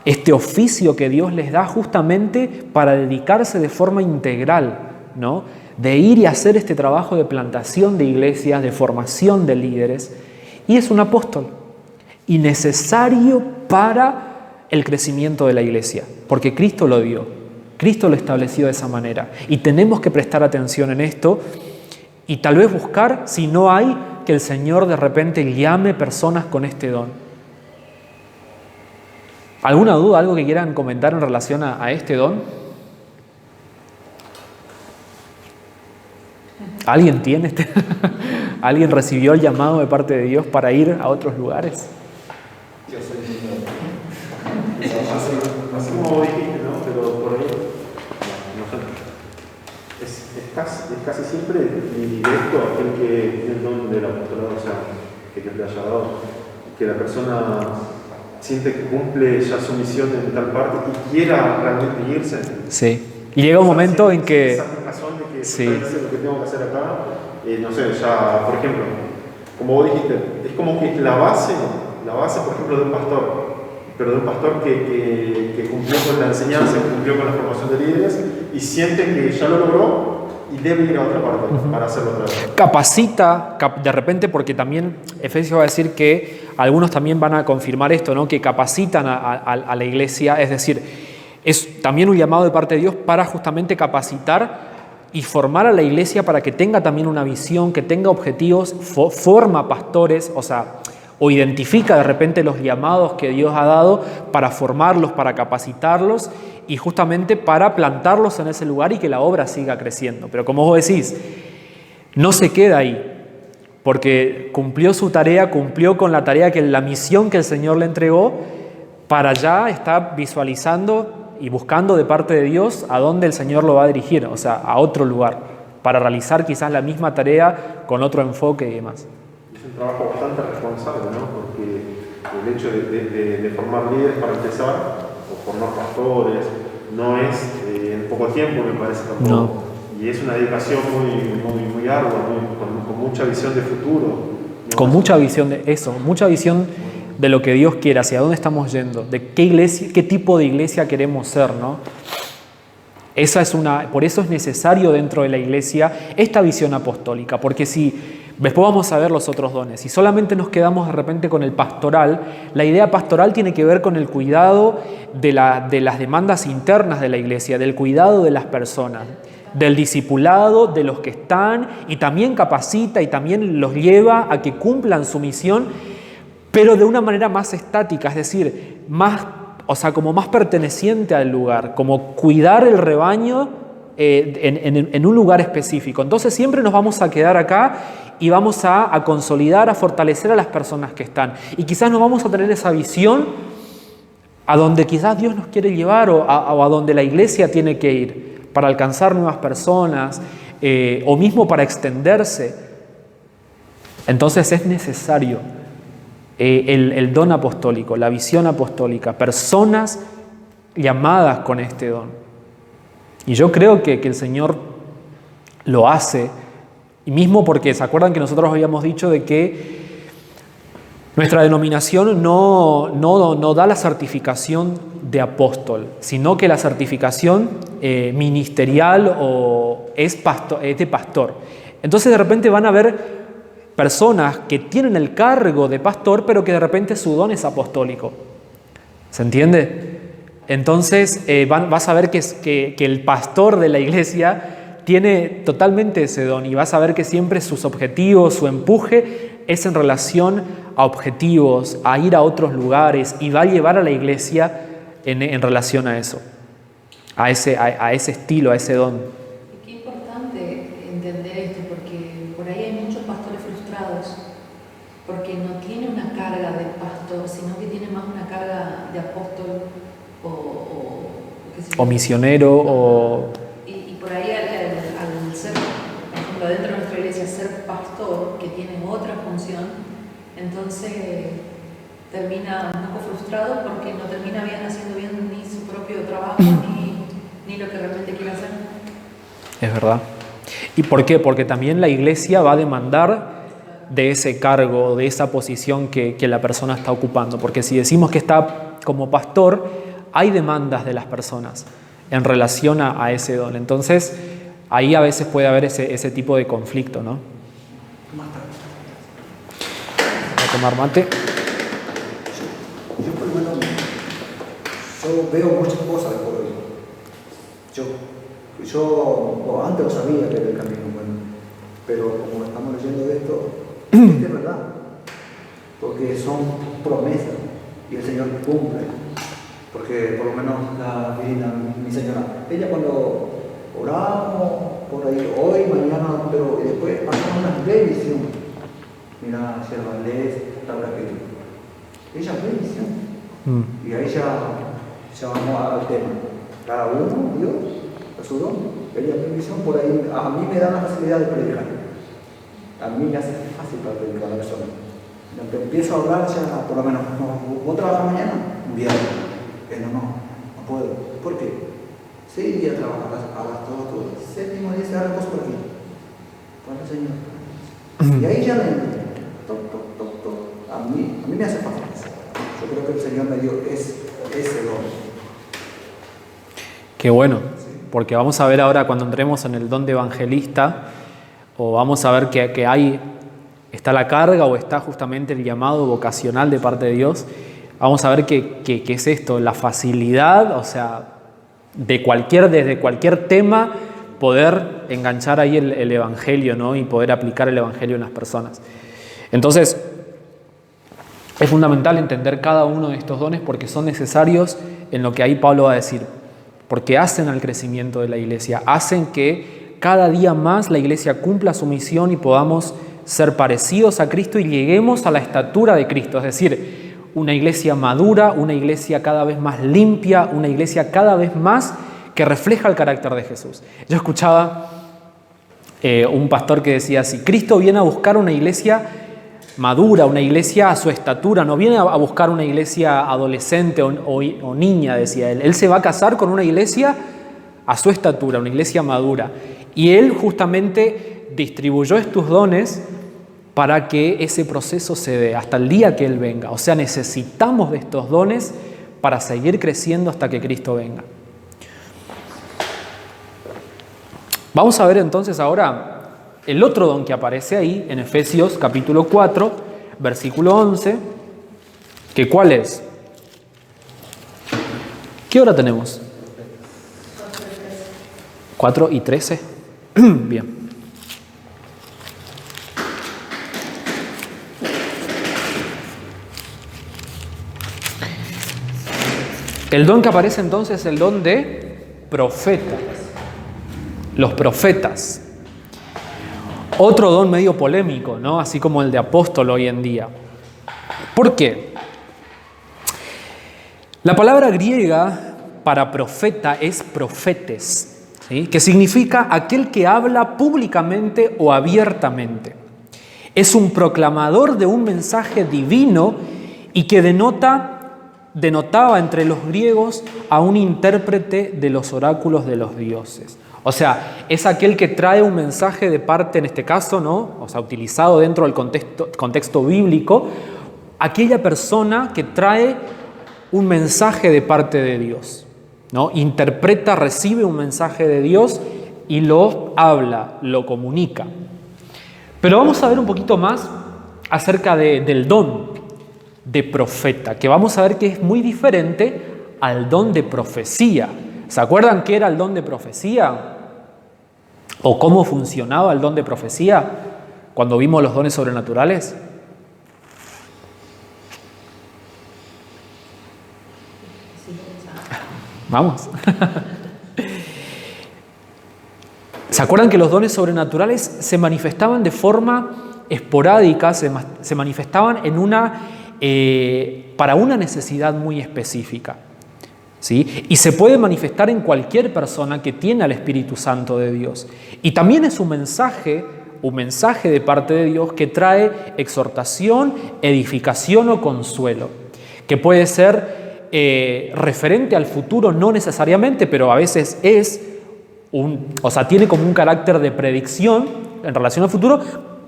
este oficio que Dios les da justamente para dedicarse de forma integral, ¿no? De ir y hacer este trabajo de plantación de iglesias, de formación de líderes. Y es un apóstol, y necesario para el crecimiento de la iglesia, porque Cristo lo dio, Cristo lo estableció de esa manera. Y tenemos que prestar atención en esto y tal vez buscar, si no hay, que el Señor de repente llame personas con este don. ¿Alguna duda, algo que quieran comentar en relación a este don? ¿Alguien tiene este? ¿Alguien recibió el llamado de parte de Dios para ir a otros lugares? Yo soy así como dijiste, ¿no? Pero por ahí, no sé, es casi siempre directo aquel que tiene el don del apostolado, o sea, que Dios le haya dado, que la persona siente que cumple ya su misión en tal parte y quiera realmente irse. Sí. Y llega un momento en que... Esa razón de que sí, lo que tengo que hacer acá, no sé, ya, por ejemplo, como vos dijiste, es como que la base, por ejemplo, de un pastor, pero de un pastor que cumplió con la enseñanza, que cumplió con la formación de líderes y siente que ya lo logró y debe ir a otra parte para hacerlo otra vez. Capacita, de repente, porque también Efesios va a decir que algunos también van a confirmar esto, ¿no? Que capacitan a la iglesia, es decir, es también un llamado de parte de Dios para justamente capacitar y formar a la iglesia para que tenga también una visión, que tenga objetivos, forma pastores, o identifica de repente los llamados que Dios ha dado para formarlos, para capacitarlos y justamente para plantarlos en ese lugar y que la obra siga creciendo. Pero como vos decís, no se queda ahí, porque cumplió su tarea, cumplió con la tarea, la misión que el Señor le entregó, para ya estar visualizando y buscando de parte de Dios a dónde el Señor lo va a dirigir, a otro lugar, para realizar quizás la misma tarea con otro enfoque y demás. Es un trabajo bastante responsable, ¿no? Porque el hecho de formar líderes para empezar, o formar pastores, no es en poco tiempo, me parece tampoco. No. Y es una dedicación muy ardua, con mucha visión de futuro. ¿No? Con mucha visión de eso, mucha visión de lo que Dios quiere, hacia dónde estamos yendo, de qué iglesia, qué tipo de iglesia queremos ser, ¿no? Por eso es necesario dentro de la iglesia esta visión apostólica, porque si después vamos a ver los otros dones, si solamente nos quedamos de repente con el pastoral, la idea pastoral tiene que ver con el cuidado de las demandas internas de la iglesia, del cuidado de las personas, del discipulado de los que están, y también capacita y también los lleva a que cumplan su misión, pero de una manera más estática, es decir, como más perteneciente al lugar, como cuidar el rebaño en un lugar específico. Entonces siempre nos vamos a quedar acá y vamos a consolidar, a fortalecer a las personas que están. Y quizás no vamos a tener esa visión a donde quizás Dios nos quiere llevar o a donde la iglesia tiene que ir para alcanzar nuevas personas o mismo para extenderse. Entonces es necesario el don apostólico, la visión apostólica, personas llamadas con este don. Y yo creo que el Señor lo hace, y mismo porque se acuerdan que nosotros habíamos dicho de que nuestra denominación no da la certificación de apóstol, sino que la certificación ministerial es de pastor. Entonces de repente van a ver personas que tienen el cargo de pastor, pero que de repente su don es apostólico. ¿Se entiende? Entonces vas a ver que el pastor de la iglesia tiene totalmente ese don, y vas a ver que siempre sus objetivos, su empuje es en relación a objetivos, a ir a otros lugares, y va a llevar a la iglesia en relación a eso, a ese estilo, a ese don. Y qué importante entender esto, porque por ahí hay muchos pastores frustrados porque no tiene una carga de pastor, sino que tiene más una carga de apóstol o misionero y por ahí al ser, por ejemplo, dentro de nuestra iglesia, ser pastor, que tiene otra función, entonces termina un poco frustrado porque no termina haciendo bien ni su propio trabajo ni lo que realmente quiere hacer. Es verdad. ¿Y por qué? Porque también la iglesia va a demandar de ese cargo, de esa posición que la persona está ocupando. Porque si decimos que está como pastor, hay demandas de las personas en relación a ese don. Entonces, ahí a veces puede haber ese tipo de conflicto, ¿no? Voy a tomar mate. Yo por lo menos veo muchas cosas de por hoy. Yo antes lo sabía que era el camino, bueno, pero como estamos leyendo de esto, es verdad, porque son promesas y el Señor cumple. Porque por lo menos la Virina, mi señora, ella cuando oramos por ahí, hoy, mañana, pero después pasamos una bendición. Mira, sierva, lees la palabra que ella bendición. Y ahí ya vamos al tema. Cada uno, Dios, a su don. Ella bendición, por ahí, a mí me da la facilidad de predicar. A mí me hace fácil para predicar a la persona. Cuando empiezo a hablar, ya por lo menos, ¿vos trabajas mañana? Bien. No puedo. ¿Por qué? 6 días trabajas, hagas todo. 7º día se haga cosas por aquí. Para el Señor. Y ahí ya me toc. A mí me hace fácil. Yo creo que el Señor me dio ese don. Qué bueno, porque vamos a ver ahora cuando entremos en el don de evangelista, o vamos a ver que está la carga o está justamente el llamado vocacional de parte de Dios. Vamos a ver qué es esto, la facilidad, o sea, desde cualquier tema poder enganchar ahí el evangelio, ¿no? Y poder aplicar el evangelio en las personas. Entonces, es fundamental entender cada uno de estos dones porque son necesarios en lo que ahí Pablo va a decir, porque hacen al crecimiento de la iglesia, hacen que cada día más la iglesia cumpla su misión y podamos ser parecidos a Cristo y lleguemos a la estatura de Cristo, es decir, una iglesia madura, una iglesia cada vez más limpia, una iglesia cada vez más que refleja el carácter de Jesús. Yo escuchaba un pastor que decía así, Cristo viene a buscar una iglesia madura, una iglesia a su estatura, no viene a buscar una iglesia adolescente o niña, decía él. Él se va a casar con una iglesia a su estatura, una iglesia madura. Y él justamente distribuyó estos dones para que ese proceso se dé hasta el día que Él venga. O sea, necesitamos de estos dones para seguir creciendo hasta que Cristo venga. Vamos a ver entonces ahora el otro don que aparece ahí en Efesios capítulo 4, versículo 11, que ¿cuál es? ¿Qué hora tenemos? 4:13. Bien. El don que aparece entonces es el don de profeta. Los profetas. Otro don medio polémico, ¿no? Así como el de apóstol hoy en día. ¿Por qué? La palabra griega para profeta es profetes, ¿sí? Que significa aquel que habla públicamente o abiertamente. Es un proclamador de un mensaje divino y que denotaba entre los griegos a un intérprete de los oráculos de los dioses. O sea, es aquel que trae un mensaje de parte, en este caso, ¿no? O sea, utilizado dentro del contexto bíblico, aquella persona que trae un mensaje de parte de Dios, ¿no? Interpreta, recibe un mensaje de Dios y lo habla, lo comunica. Pero vamos a ver un poquito más acerca del don de profeta, que vamos a ver que es muy diferente al don de profecía. ¿Se acuerdan qué era el don de profecía? ¿O cómo funcionaba el don de profecía cuando vimos los dones sobrenaturales? Vamos. ¿Se acuerdan que los dones sobrenaturales se manifestaban de forma esporádica, se manifestaban para una necesidad muy específica? ¿Sí? Y se puede manifestar en cualquier persona que tiene al Espíritu Santo de Dios. Y también es un mensaje de parte de Dios que trae exhortación, edificación o consuelo, que puede ser referente al futuro, no necesariamente, pero a veces tiene como un carácter de predicción en relación al futuro,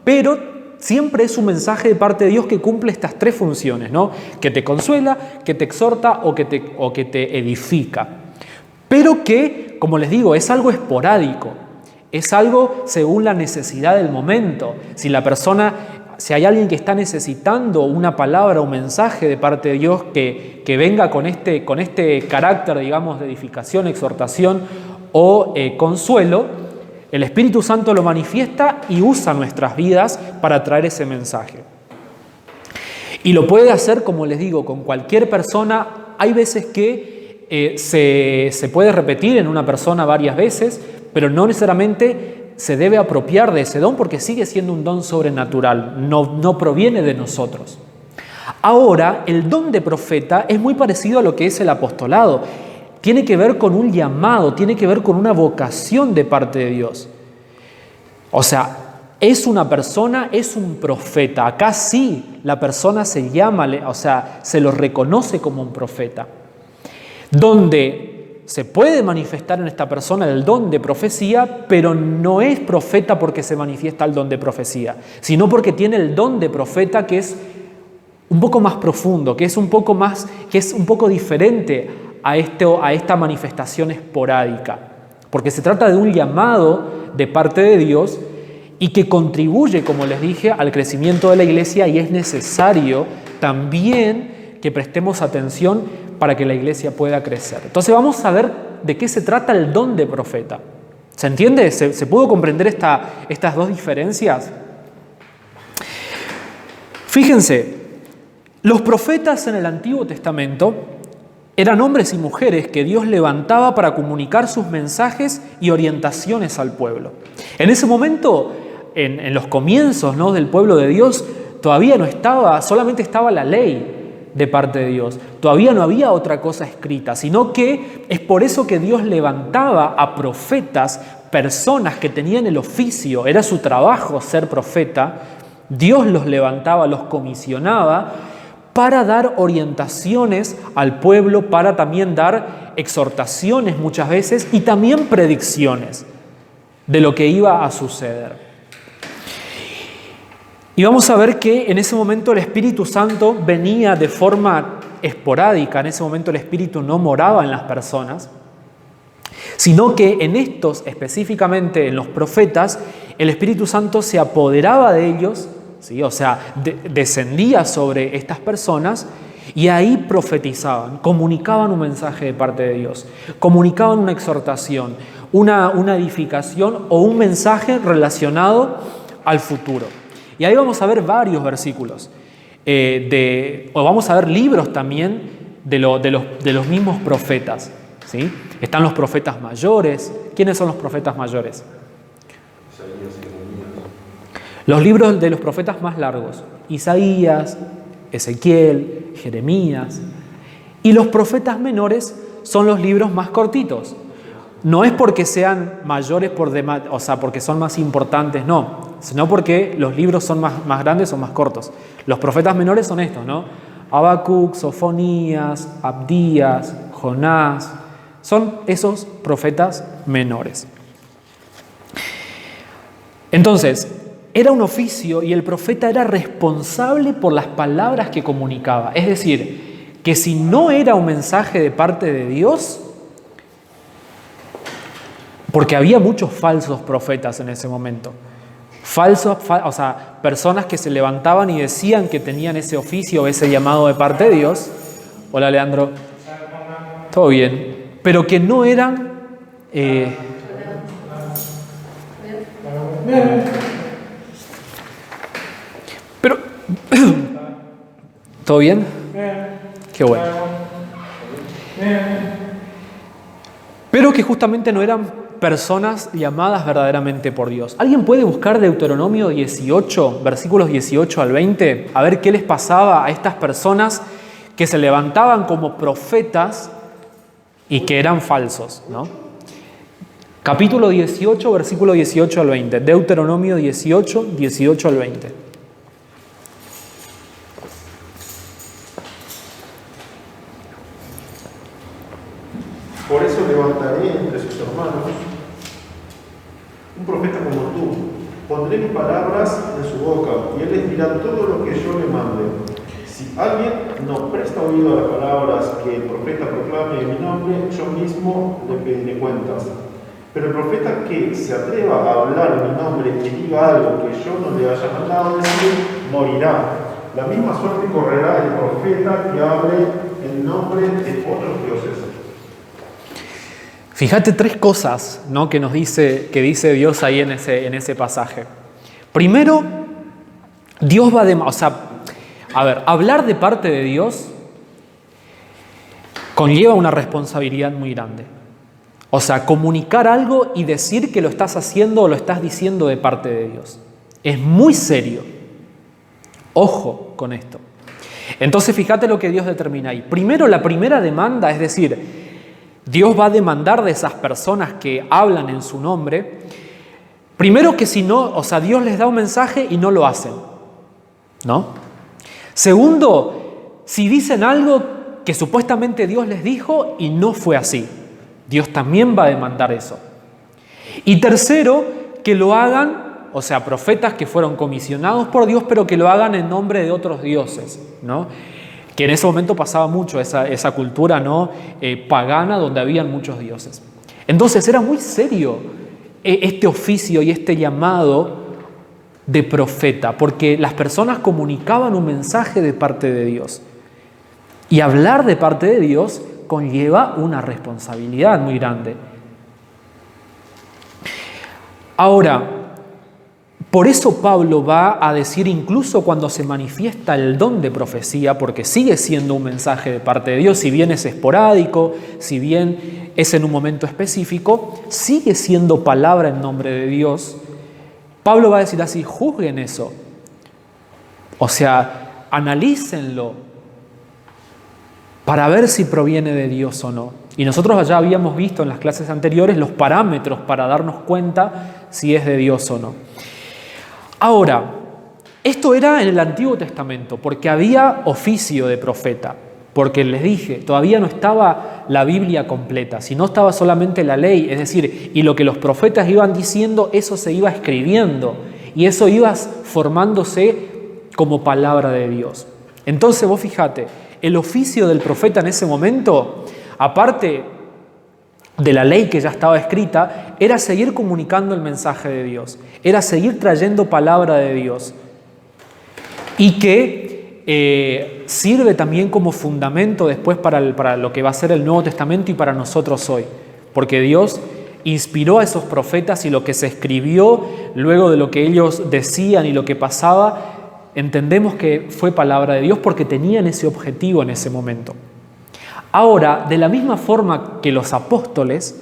pero siempre es un mensaje de parte de Dios que cumple estas tres funciones, ¿no? Que te consuela, que te exhorta o que te edifica. Pero que, como les digo, es algo esporádico, es algo según la necesidad del momento. Si hay alguien que está necesitando una palabra, un mensaje de parte de Dios que venga con este carácter, digamos, de edificación, exhortación o consuelo, el Espíritu Santo lo manifiesta y usa nuestras vidas para traer ese mensaje. Y lo puede hacer, como les digo, con cualquier persona. Hay veces que se puede repetir en una persona varias veces, pero no necesariamente se debe apropiar de ese don porque sigue siendo un don sobrenatural, no proviene de nosotros. Ahora, el don de profeta es muy parecido a lo que es el apostolado. Tiene que ver con un llamado, tiene que ver con una vocación de parte de Dios. O sea, es una persona, es un profeta. Acá sí, la persona se llama, o sea, se lo reconoce como un profeta. Donde se puede manifestar en esta persona el don de profecía, pero no es profeta porque se manifiesta el don de profecía, sino porque tiene el don de profeta que es un poco más profundo, que es un poco diferente a esta manifestación esporádica, porque se trata de un llamado de parte de Dios y que contribuye, como les dije, al crecimiento de la iglesia, y es necesario también que prestemos atención para que la iglesia pueda crecer. Entonces vamos a ver de qué se trata el don de profeta. ¿Se entiende? ¿Se pudo comprender estas dos diferencias? Fíjense, los profetas en el Antiguo Testamento eran hombres y mujeres que Dios levantaba para comunicar sus mensajes y orientaciones al pueblo. En ese momento, en los comienzos, ¿no?, del pueblo de Dios, todavía no estaba, solamente estaba la ley de parte de Dios. Todavía no había otra cosa escrita, sino que es por eso que Dios levantaba a profetas, personas que tenían el oficio, era su trabajo ser profeta. Dios los levantaba, los comisionaba para dar orientaciones al pueblo, para también dar exhortaciones muchas veces y también predicciones de lo que iba a suceder. Y vamos a ver que en ese momento el Espíritu Santo venía de forma esporádica. En ese momento el Espíritu no moraba en las personas, sino que en estos, específicamente en los profetas, el Espíritu Santo se apoderaba de ellos, ¿sí? O sea, descendía sobre estas personas y ahí profetizaban, comunicaban un mensaje de parte de Dios, comunicaban una exhortación, una edificación o un mensaje relacionado al futuro. Y ahí vamos a ver varios versículos, o vamos a ver libros también de los mismos profetas, ¿sí? Están los profetas mayores. ¿Quiénes son los profetas mayores? Los libros de los profetas más largos: Isaías, Ezequiel, Jeremías. Y los profetas menores son los libros más cortitos. No es porque sean mayores o sea, porque son más importantes, no, sino porque los libros son más grandes o más cortos. Los profetas menores son estos, ¿no? Habacuc, Sofonías, Abdías, Jonás, son esos profetas menores. Entonces, era un oficio y el profeta era responsable por las palabras que comunicaba. Es decir, que si no era un mensaje de parte de Dios, porque había muchos falsos profetas en ese momento. O sea, personas que se levantaban y decían que tenían ese oficio, ese llamado de parte de Dios. Hola, Leandro. ¿Todo bien? Pero que no eran... Pero... ¿Todo bien? Qué bueno. Pero que justamente no eran personas llamadas verdaderamente por Dios. ¿Alguien puede buscar Deuteronomio 18, versículos 18 al 20? A ver qué les pasaba a estas personas que se levantaban como profetas y que eran falsos, ¿no? Capítulo 18, versículo 18 al 20. Deuteronomio 18, 18 al 20. Por eso levantaré entre sus hermanos un profeta como tú, Pondré mis palabras en su boca, y él les dirá todo lo que yo le mande. Si alguien no presta oído a las palabras que el profeta proclame en mi nombre, yo mismo le pediré cuentas. Pero el profeta que se atreva a hablar en mi nombre y diga algo que yo no le haya mandado decir, morirá. La misma suerte correrá el profeta que hable en nombre de otros dioses. Fíjate tres cosas, ¿no?, que dice Dios ahí en ese pasaje. Primero, Dios va a hablar de parte de Dios conlleva una responsabilidad muy grande. O sea, comunicar algo y decir que lo estás haciendo o lo estás diciendo de parte de Dios. Es muy serio. Ojo con esto. Entonces, fíjate lo que Dios determina ahí. Primero, la primera demanda, es decir, Dios va a demandar de esas personas que hablan en su nombre, primero que si no, Dios les da un mensaje y no lo hacen, ¿no? Segundo, si dicen algo que supuestamente Dios les dijo y no fue así, Dios también va a demandar eso. Y tercero, que lo hagan, profetas que fueron comisionados por Dios, pero que lo hagan en nombre de otros dioses, ¿no? Que en ese momento pasaba mucho esa cultura, ¿no?, pagana, donde habían muchos dioses. Entonces era muy serio este oficio y este llamado de profeta, porque las personas comunicaban un mensaje de parte de Dios. Y hablar de parte de Dios conlleva una responsabilidad muy grande. Ahora, por eso Pablo va a decir, incluso cuando se manifiesta el don de profecía, porque sigue siendo un mensaje de parte de Dios, si bien es esporádico, si bien es en un momento específico, sigue siendo palabra en nombre de Dios. Pablo va a decir así, juzguen eso. Analícenlo para ver si proviene de Dios o no. Y nosotros ya habíamos visto en las clases anteriores los parámetros para darnos cuenta si es de Dios o no. Ahora, esto era en el Antiguo Testamento, porque había oficio de profeta, porque les dije, todavía no estaba la Biblia completa, sino estaba solamente la ley, es decir, y lo que los profetas iban diciendo, eso se iba escribiendo, y eso iba formándose como palabra de Dios. Entonces vos fíjate, el oficio del profeta en ese momento, aparte de la ley que ya estaba escrita, era seguir comunicando el mensaje de Dios, era seguir trayendo palabra de Dios, y que sirve también como fundamento después para lo que va a ser el Nuevo Testamento y para nosotros hoy, porque Dios inspiró a esos profetas y lo que se escribió luego de lo que ellos decían y lo que pasaba, entendemos que fue palabra de Dios porque tenían ese objetivo en ese momento. Ahora, de la misma forma que los apóstoles,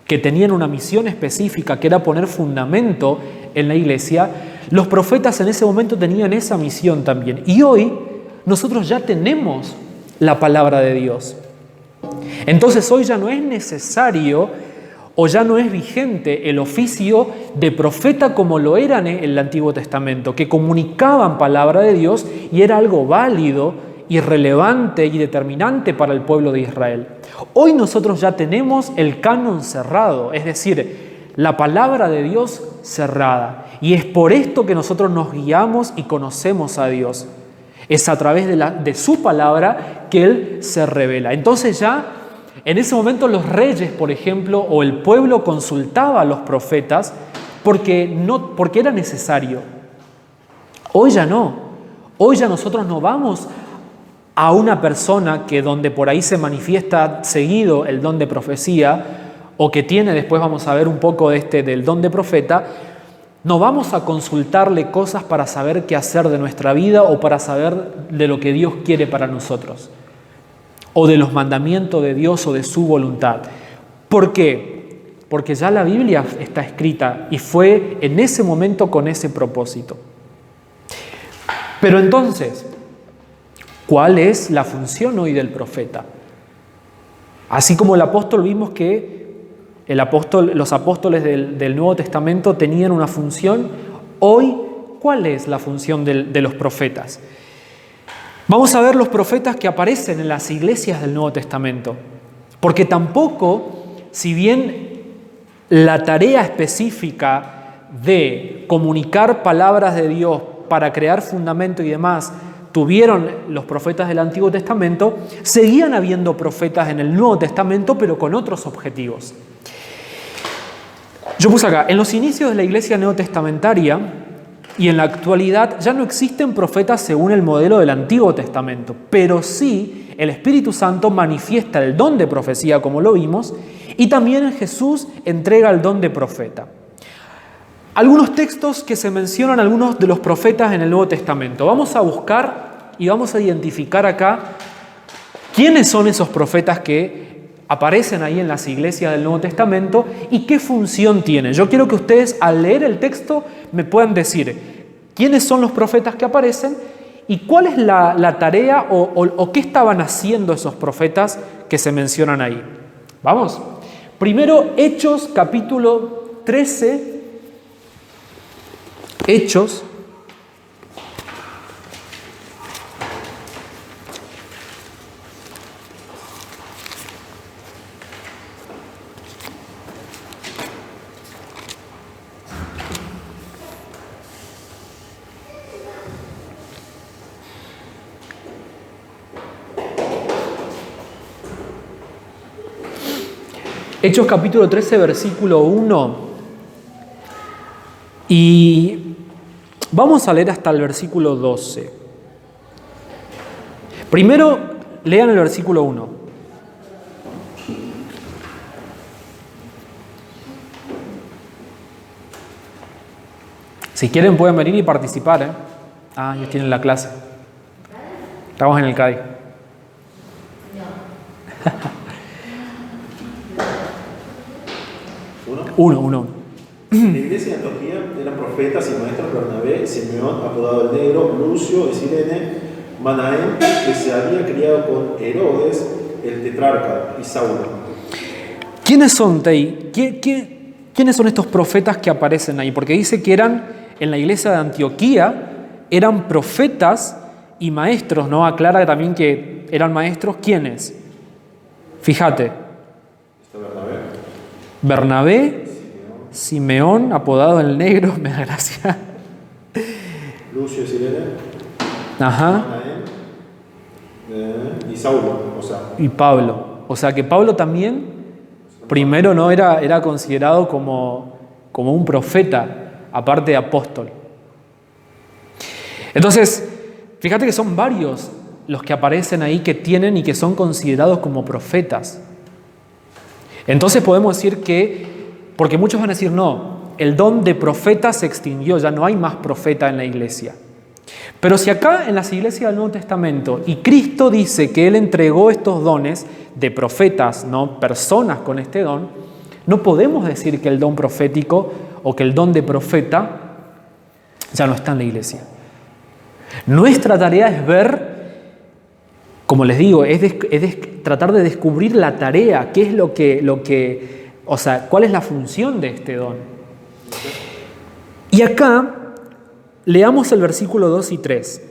que tenían una misión específica, que era poner fundamento en la iglesia, los profetas en ese momento tenían esa misión también. Y hoy nosotros ya tenemos la palabra de Dios. Entonces hoy ya no es necesario o ya no es vigente el oficio de profeta como lo era en el Antiguo Testamento, que comunicaban palabra de Dios y era algo válido y relevante y determinante para el pueblo de Israel. Hoy nosotros ya tenemos el canon cerrado, es decir, la palabra de Dios cerrada. Y es por esto que nosotros nos guiamos y conocemos a Dios. Es a través de su palabra que Él se revela. Entonces ya, en ese momento los reyes, por ejemplo, o el pueblo consultaba a los profetas porque era necesario. Hoy ya no. Hoy ya nosotros no vamos a una persona que donde por ahí se manifiesta seguido el don de profecía o que tiene, después vamos a ver un poco del don de profeta, no vamos a consultarle cosas para saber qué hacer de nuestra vida o para saber de lo que Dios quiere para nosotros o de los mandamientos de Dios o de su voluntad. ¿Por qué? Porque ya la Biblia está escrita y fue en ese momento con ese propósito. Pero entonces, ¿cuál es la función hoy del profeta? Así como el apóstol vimos que los apóstoles del Nuevo Testamento tenían una función, hoy, ¿cuál es la función de los profetas? Vamos a ver los profetas que aparecen en las iglesias del Nuevo Testamento, porque tampoco, si bien la tarea específica de comunicar palabras de Dios para crear fundamento y demás tuvieron los profetas del Antiguo Testamento, seguían habiendo profetas en el Nuevo Testamento, pero con otros objetivos. Yo puse acá, en los inicios de la iglesia neotestamentaria y en la actualidad ya no existen profetas según el modelo del Antiguo Testamento, pero sí el Espíritu Santo manifiesta el don de profecía, como lo vimos, y también Jesús entrega el don de profeta. Algunos textos que se mencionan algunos de los profetas en el Nuevo Testamento. Vamos a buscar y vamos a identificar acá quiénes son esos profetas que aparecen ahí en las iglesias del Nuevo Testamento y qué función tienen. Yo quiero que ustedes al leer el texto me puedan decir quiénes son los profetas que aparecen y cuál es la tarea o qué estaban haciendo esos profetas que se mencionan ahí. Vamos. Primero, Hechos capítulo 13. Hechos. Hechos capítulo 13, versículo 1. Y vamos a leer hasta el versículo 12. Primero, lean el versículo 1. Si quieren pueden venir y participar, ¿eh? Ah, ellos tienen la clase. Estamos en el CADI. Uno. En la iglesia de Antioquía eran profetas y maestros Bernabé, Simeón, apodado el Negro, Lucio de Cirene, Manaén, que se había criado con Herodes, el tetrarca, y Saulo. ¿Quiénes son, Tei? ¿Quiénes son estos profetas que aparecen ahí? Porque dice que eran, en la iglesia de Antioquía, eran profetas y maestros, ¿no? Aclara también que eran maestros, ¿quiénes? Fíjate. Bernabé, Simeón, apodado el Negro, me da gracia. Lucio de Cirene. Ajá. Y Saulo, y Pablo. O sea que Pablo también, primero no era considerado como un profeta, aparte de apóstol. Entonces, fíjate que son varios los que aparecen ahí que tienen y que son considerados como profetas. Entonces podemos decir que, porque muchos van a decir, no, el don de profeta se extinguió, ya no hay más profeta en la iglesia. Pero si acá en las iglesias del Nuevo Testamento, y Cristo dice que Él entregó estos dones de profetas, ¿no? Personas con este don, no podemos decir que el don profético o que el don de profeta ya no está en la iglesia. Nuestra tarea es ver, como les digo, es tratar de descubrir la tarea, qué es lo que, o sea, cuál es la función de este don. Y acá leamos el versículo 2 y 3.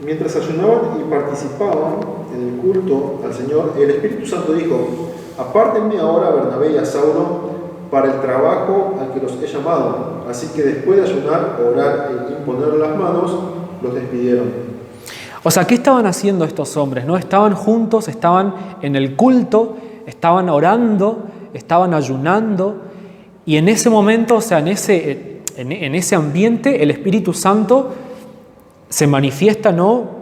Mientras ayunaban y participaban en el culto al Señor, el Espíritu Santo dijo: apártenme ahora a Bernabé y a Saulo para el trabajo al que los he llamado. Así que después de ayunar, orar e imponer las manos, los despidieron. O sea, ¿qué estaban haciendo estos hombres? ¿No? Estaban juntos, estaban en el culto, estaban orando, estaban ayunando, y en ese momento, o sea, en ese ambiente, el Espíritu Santo se manifiesta, ¿no?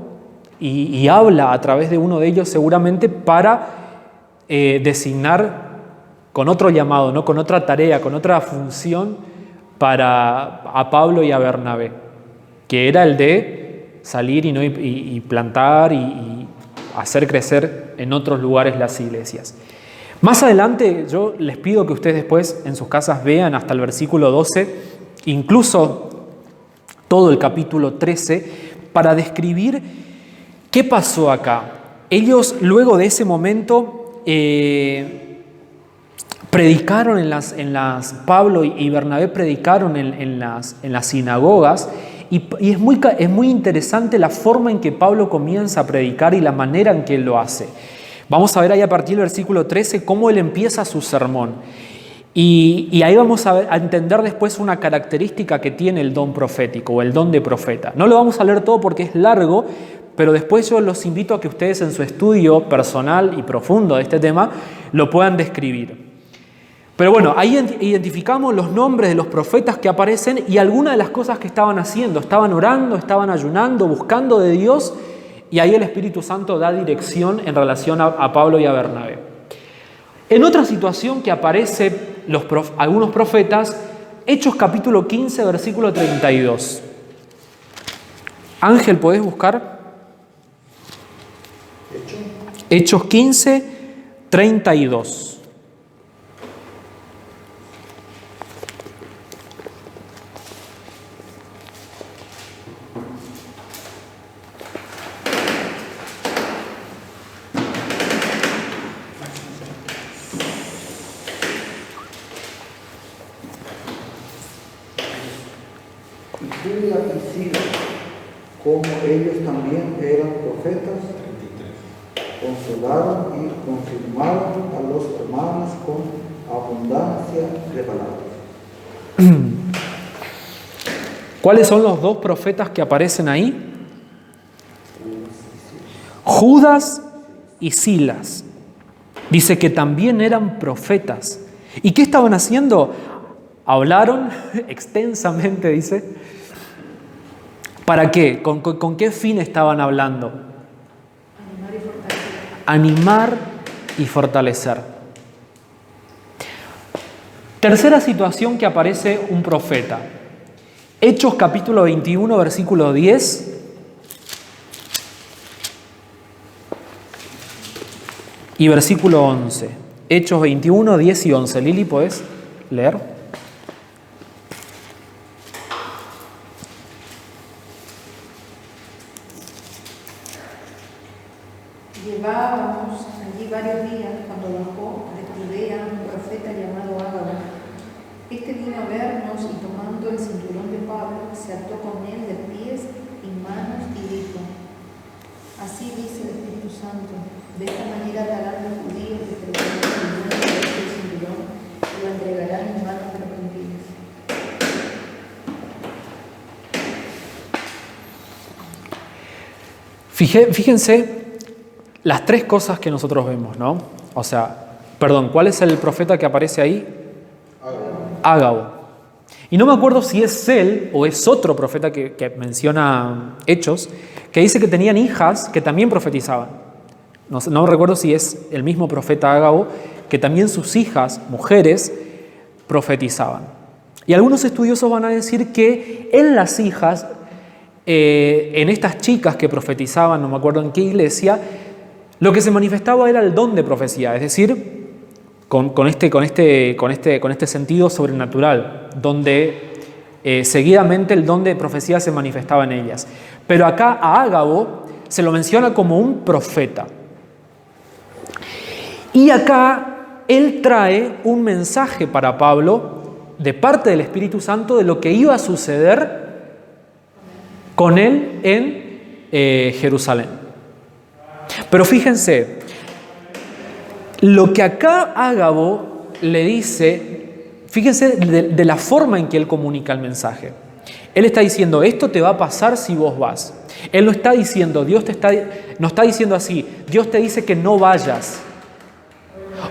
Y habla a través de uno de ellos seguramente para designar con otro llamado, ¿no? Con otra tarea, con otra función a Pablo y a Bernabé, que era el de salir y plantar y hacer crecer en otros lugares las iglesias. Más adelante yo les pido que ustedes después en sus casas vean hasta el versículo 12, incluso todo el capítulo 13, para describir qué pasó acá. Ellos luego de ese momento predicaron Pablo y Bernabé predicaron en las sinagogas, y es muy interesante la forma en que Pablo comienza a predicar y la manera en que él lo hace. Vamos a ver ahí a partir del versículo 13 cómo él empieza su sermón. Y ahí vamos a entender después una característica que tiene el don profético o el don de profeta. No lo vamos a leer todo porque es largo, pero después yo los invito a que ustedes en su estudio personal y profundo de este tema lo puedan describir. Pero bueno, ahí identificamos los nombres de los profetas que aparecen y algunas de las cosas que estaban haciendo. Estaban orando, estaban ayunando, buscando de Dios, y ahí el Espíritu Santo da dirección en relación a Pablo y a Bernabé. En otra situación que aparece algunos profetas, Hechos capítulo 15, versículo 32. Ángel, ¿podés buscar? Hechos 15, 32. Julia y Silas, como ellos también eran profetas, consolaron y confirmaron a los hermanos con abundancia de palabras. ¿Cuáles son los dos profetas que aparecen ahí? Judas y Silas. Dice que también eran profetas. ¿Y qué estaban haciendo? Hablaron extensamente, dice. ¿Para qué? ¿Con qué fin estaban hablando? Animar y fortalecer. Tercera situación que aparece un profeta. Hechos capítulo 21, versículo 10. Y versículo 11. Hechos 21, 10 y 11. Lili, ¿podés leer? Llevábamos allí varios días cuando bajó de Judea un profeta llamado Ágabo. Este vino a vernos y tomando el cinturón de Pablo, se ató con él de pies y manos y dijo: así dice el Espíritu Santo, de esta manera atarán los judíos que pertenecen al cinturón y lo entregarán en manos de los gentiles. Fíjense las tres cosas que nosotros vemos, ¿no? O sea, perdón, ¿cuál es el profeta que aparece ahí? Ágabo. Y no me acuerdo si es él o es otro profeta que menciona Hechos, que dice que tenían hijas que también profetizaban. No recuerdo si es el mismo profeta Ágabo, que también sus hijas, mujeres, profetizaban. Y algunos estudiosos van a decir que en las hijas, en estas chicas que profetizaban, no me acuerdo en qué iglesia, lo que se manifestaba era el don de profecía, es decir, con este sentido sobrenatural, donde seguidamente el don de profecía se manifestaba en ellas. Pero acá a Ágabo se lo menciona como un profeta. Y acá él trae un mensaje para Pablo de parte del Espíritu Santo de lo que iba a suceder con él en Jerusalén. Pero fíjense, lo que acá Ágabo le dice, fíjense de la forma en que él comunica el mensaje. Él está diciendo, esto te va a pasar si vos vas. Él no está diciendo, no está diciendo así, Dios te dice que no vayas.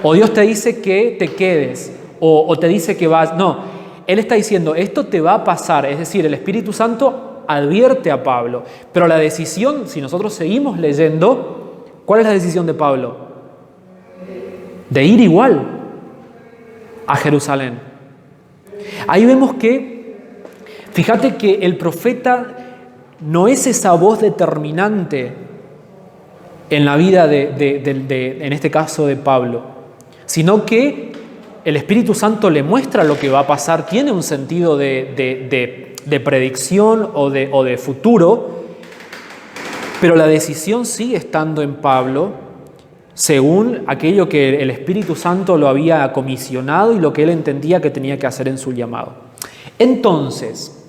O Dios te dice que te quedes. O te dice que vas. No, Él está diciendo, esto te va a pasar. Es decir, el Espíritu Santo advierte a Pablo. Pero la decisión, si nosotros seguimos leyendo, ¿cuál es la decisión de Pablo? De ir igual a Jerusalén. Ahí vemos que, fíjate que el profeta no es esa voz determinante en la vida en este caso de Pablo, sino que el Espíritu Santo le muestra lo que va a pasar, tiene un sentido de predicción o de futuro, pero la decisión sigue estando en Pablo según aquello que el Espíritu Santo lo había comisionado y lo que él entendía que tenía que hacer en su llamado. Entonces,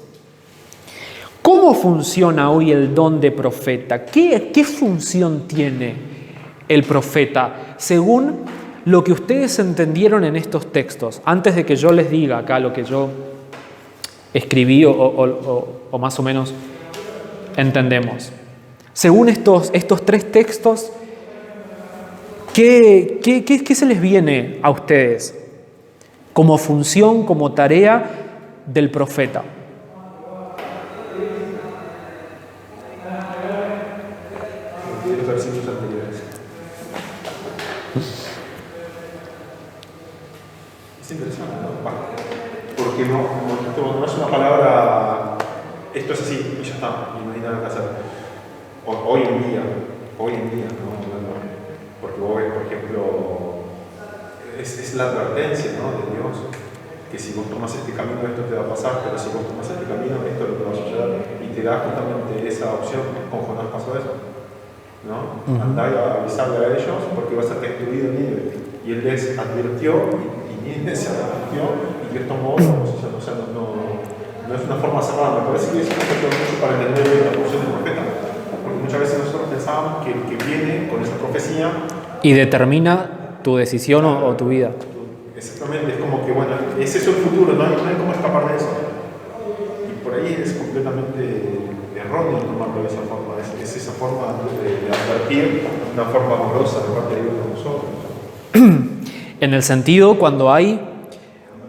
¿cómo funciona hoy el don de profeta? ¿Qué función tiene? el profeta, según lo que ustedes entendieron en estos textos, antes de que yo les diga acá lo que yo escribí o más o menos entendemos. Según estos tres textos, ¿qué se les viene a ustedes como función, como tarea del profeta? Los versículos anteriores. Es interesante, ¿no? Porque no es una palabra, esto es así y ya está, y no hay nada que hacer. Hoy en día, ¿no? Porque vos ves, por ejemplo, es la advertencia, ¿no?, de Dios, que si vos tomas este camino esto te va a pasar, pero si vos tomas este camino esto es lo que va a suceder, y te da justamente esa opción. Con Jonás pasó eso, ¿no? Andá a avisarle a ellos porque va a ser destruido Nínive, y él les advirtió y Nínive se advirtió y Dios tomó otra posición. O sea, no es una forma cerrada. Me parece que eso nos ayuda mucho para entender la función del profeta, porque muchas veces nosotros pensábamos que el que viene con esa profecía Y determina tu decisión o tu vida. exactamente, es como que, bueno, es eso el futuro, no hay cómo escapar de eso. Y por ahí es completamente erróneo tomarlo de esa forma. Es esa forma de advertir, una forma amorosa de parte de Dios con nosotros. En el sentido cuando hay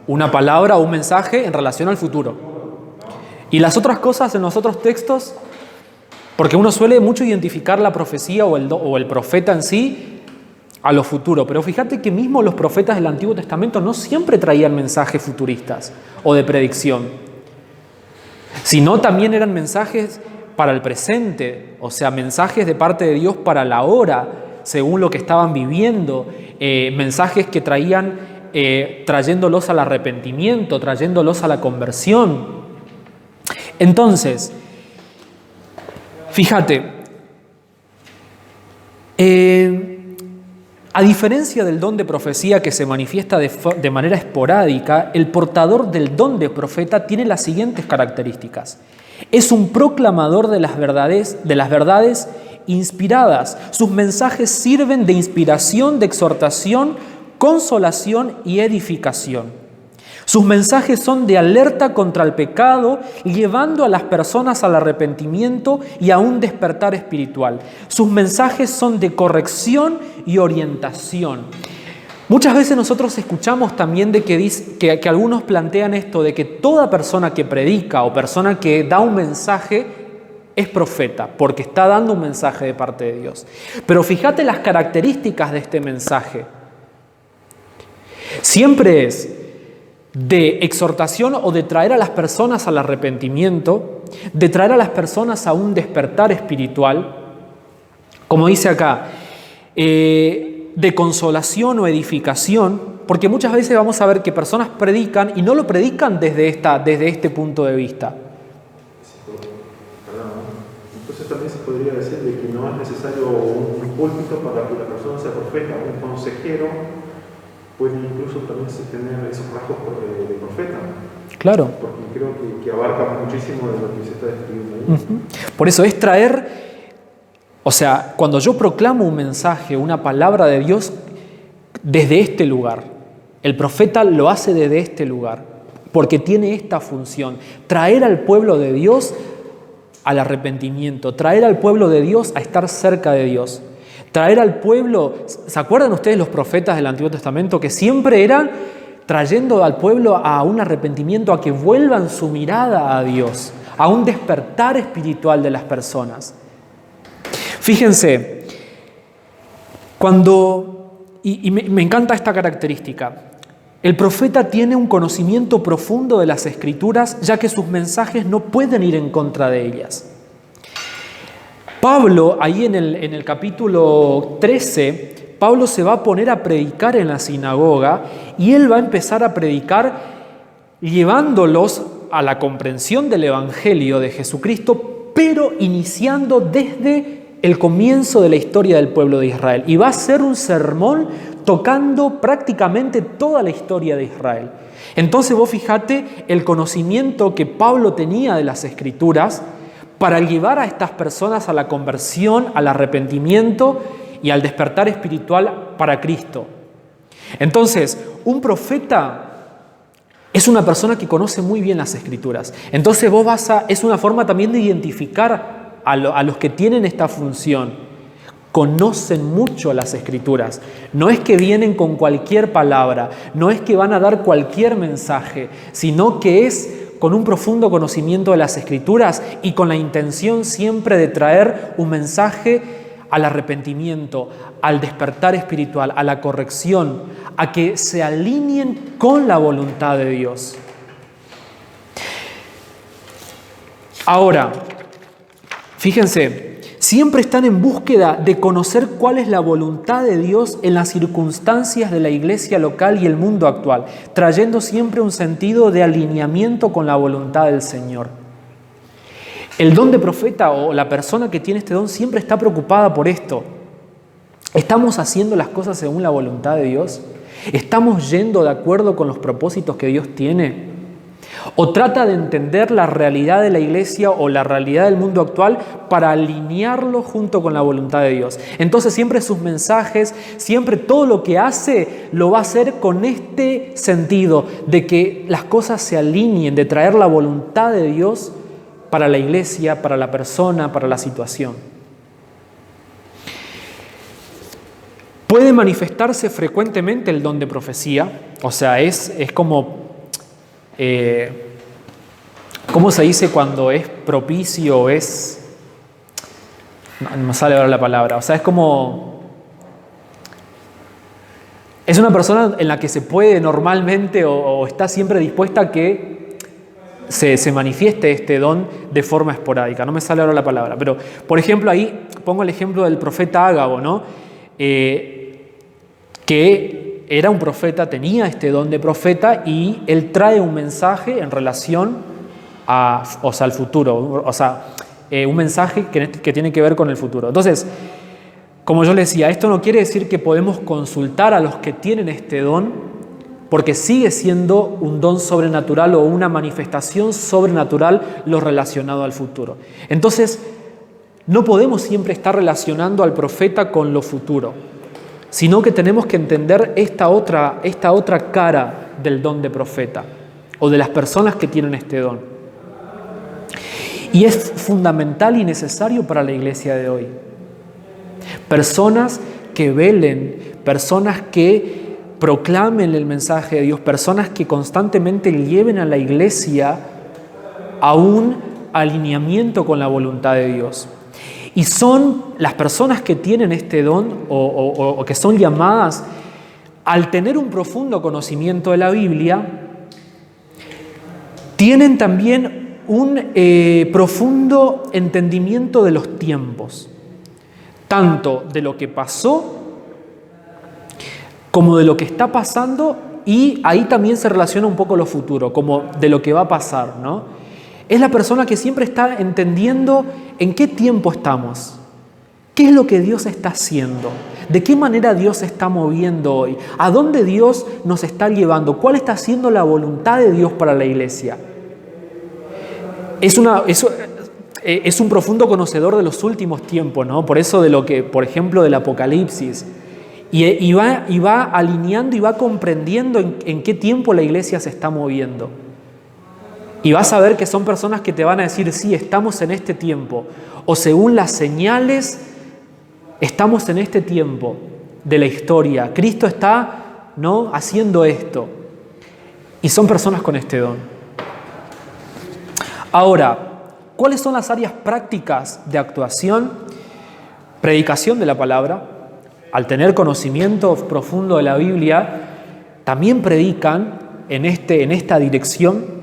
una palabra o un mensaje en relación al futuro. Y las otras cosas en los otros textos, porque uno suele mucho identificar la profecía o el profeta en sí a lo futuro, pero fíjate que mismo los profetas del Antiguo Testamento no siempre traían mensajes futuristas o de predicción, sino también eran mensajes para el presente, o sea, mensajes de parte de Dios para la hora, según lo que estaban viviendo, mensajes que traían, trayéndolos al arrepentimiento, trayéndolos a la conversión. Entonces, fíjate, a diferencia del don de profecía que se manifiesta de manera esporádica, el portador del don de profeta tiene las siguientes características. Es un proclamador de las verdades inspiradas. Sus mensajes sirven de inspiración, de exhortación, consolación y edificación. Sus mensajes son de alerta contra el pecado, llevando a las personas al arrepentimiento y a un despertar espiritual. Sus mensajes son de corrección y orientación. Muchas veces nosotros escuchamos también de que algunos plantean esto de que toda persona que predica o persona que da un mensaje es profeta, porque está dando un mensaje de parte de Dios. Pero fíjate las características de este mensaje. Siempre es de exhortación o de traer a las personas al arrepentimiento, de traer a las personas a un despertar espiritual, como dice acá, de consolación o edificación, porque muchas veces vamos a ver que personas predican y no lo predican desde este punto de vista. Entonces también se podría decir de que no es necesario un púlpito para que la persona sea profeta, un consejero puede incluso también tener esos rasgos de profeta. Claro. Porque creo que abarca muchísimo de lo que se está describiendo ahí. Por eso es traer, o sea, cuando yo proclamo un mensaje, una palabra de Dios desde este lugar, el profeta lo hace desde este lugar, porque tiene esta función, traer al pueblo de Dios al arrepentimiento, traer al pueblo de Dios a estar cerca de Dios. Traer al pueblo, ¿se acuerdan ustedes los profetas del Antiguo Testamento que siempre eran trayendo al pueblo a un arrepentimiento, a que vuelvan su mirada a Dios, a un despertar espiritual de las personas? Fíjense, me encanta esta característica, el profeta tiene un conocimiento profundo de las Escrituras, ya que sus mensajes no pueden ir en contra de ellas. Pablo, ahí en el capítulo 13, Pablo se va a poner a predicar en la sinagoga y él va a empezar a predicar llevándolos a la comprensión del Evangelio de Jesucristo, pero iniciando desde el comienzo de la historia del pueblo de Israel. Y va a ser un sermón tocando prácticamente toda la historia de Israel. Entonces vos fijate el conocimiento que Pablo tenía de las Escrituras para llevar a estas personas a la conversión, al arrepentimiento y al despertar espiritual para Cristo. Entonces, un profeta es una persona que conoce muy bien las Escrituras. Entonces es una forma también de identificar a los que tienen esta función. Conocen mucho las Escrituras. No es que vienen con cualquier palabra, no es que van a dar cualquier mensaje, sino que es con un profundo conocimiento de las Escrituras y con la intención siempre de traer un mensaje al arrepentimiento, al despertar espiritual, a la corrección, a que se alineen con la voluntad de Dios. Ahora, fíjense, siempre están en búsqueda de conocer cuál es la voluntad de Dios en las circunstancias de la iglesia local y el mundo actual, trayendo siempre un sentido de alineamiento con la voluntad del Señor. El don de profeta o la persona que tiene este don siempre está preocupada por esto. ¿Estamos haciendo las cosas según la voluntad de Dios? ¿Estamos yendo de acuerdo con los propósitos que Dios tiene? ¿O trata de entender la realidad de la iglesia o la realidad del mundo actual para alinearlo junto con la voluntad de Dios? Entonces siempre sus mensajes, siempre todo lo que hace, lo va a hacer con este sentido de que las cosas se alineen, de traer la voluntad de Dios para la iglesia, para la persona, para la situación. Puede manifestarse frecuentemente el don de profecía, o sea, es como, ¿cómo se dice cuando es propicio? No me sale ahora la palabra, o sea, es una persona en la que se puede normalmente o está siempre dispuesta a que se manifieste este don de forma esporádica. No me sale ahora la palabra, pero por ejemplo ahí pongo el ejemplo del profeta Ágabo, ¿no? Que era un profeta, tenía este don de profeta y él trae un mensaje en relación al futuro, un mensaje que tiene que ver con el futuro. Entonces, como yo les decía, esto no quiere decir que podemos consultar a los que tienen este don, porque sigue siendo un don sobrenatural o una manifestación sobrenatural lo relacionado al futuro. Entonces, no podemos siempre estar relacionando al profeta con lo futuro, sino que tenemos que entender esta otra cara del don de profeta o de las personas que tienen este don. Y es fundamental y necesario para la iglesia de hoy. Personas que velen, personas que proclamen el mensaje de Dios, personas que constantemente lleven a la iglesia a un alineamiento con la voluntad de Dios. Y son las personas que tienen este don o que son llamadas, al tener un profundo conocimiento de la Biblia, tienen también un profundo entendimiento de los tiempos, tanto de lo que pasó como de lo que está pasando, y ahí también se relaciona un poco lo futuro, como de lo que va a pasar, ¿no? Es la persona que siempre está entendiendo en qué tiempo estamos, qué es lo que Dios está haciendo, de qué manera Dios se está moviendo hoy, a dónde Dios nos está llevando, cuál está siendo la voluntad de Dios para la iglesia. Es un profundo conocedor de los últimos tiempos, ¿no? Por eso de lo que, por ejemplo, del Apocalipsis. Y va alineando y va comprendiendo en qué tiempo la iglesia se está moviendo. Y vas a ver que son personas que te van a decir, sí, estamos en este tiempo. O según las señales, estamos en este tiempo de la historia. Cristo está, ¿no?, haciendo esto. Y son personas con este don. Ahora, ¿cuáles son las áreas prácticas de actuación? Predicación de la palabra. Al tener conocimiento profundo de la Biblia, también predican en esta dirección,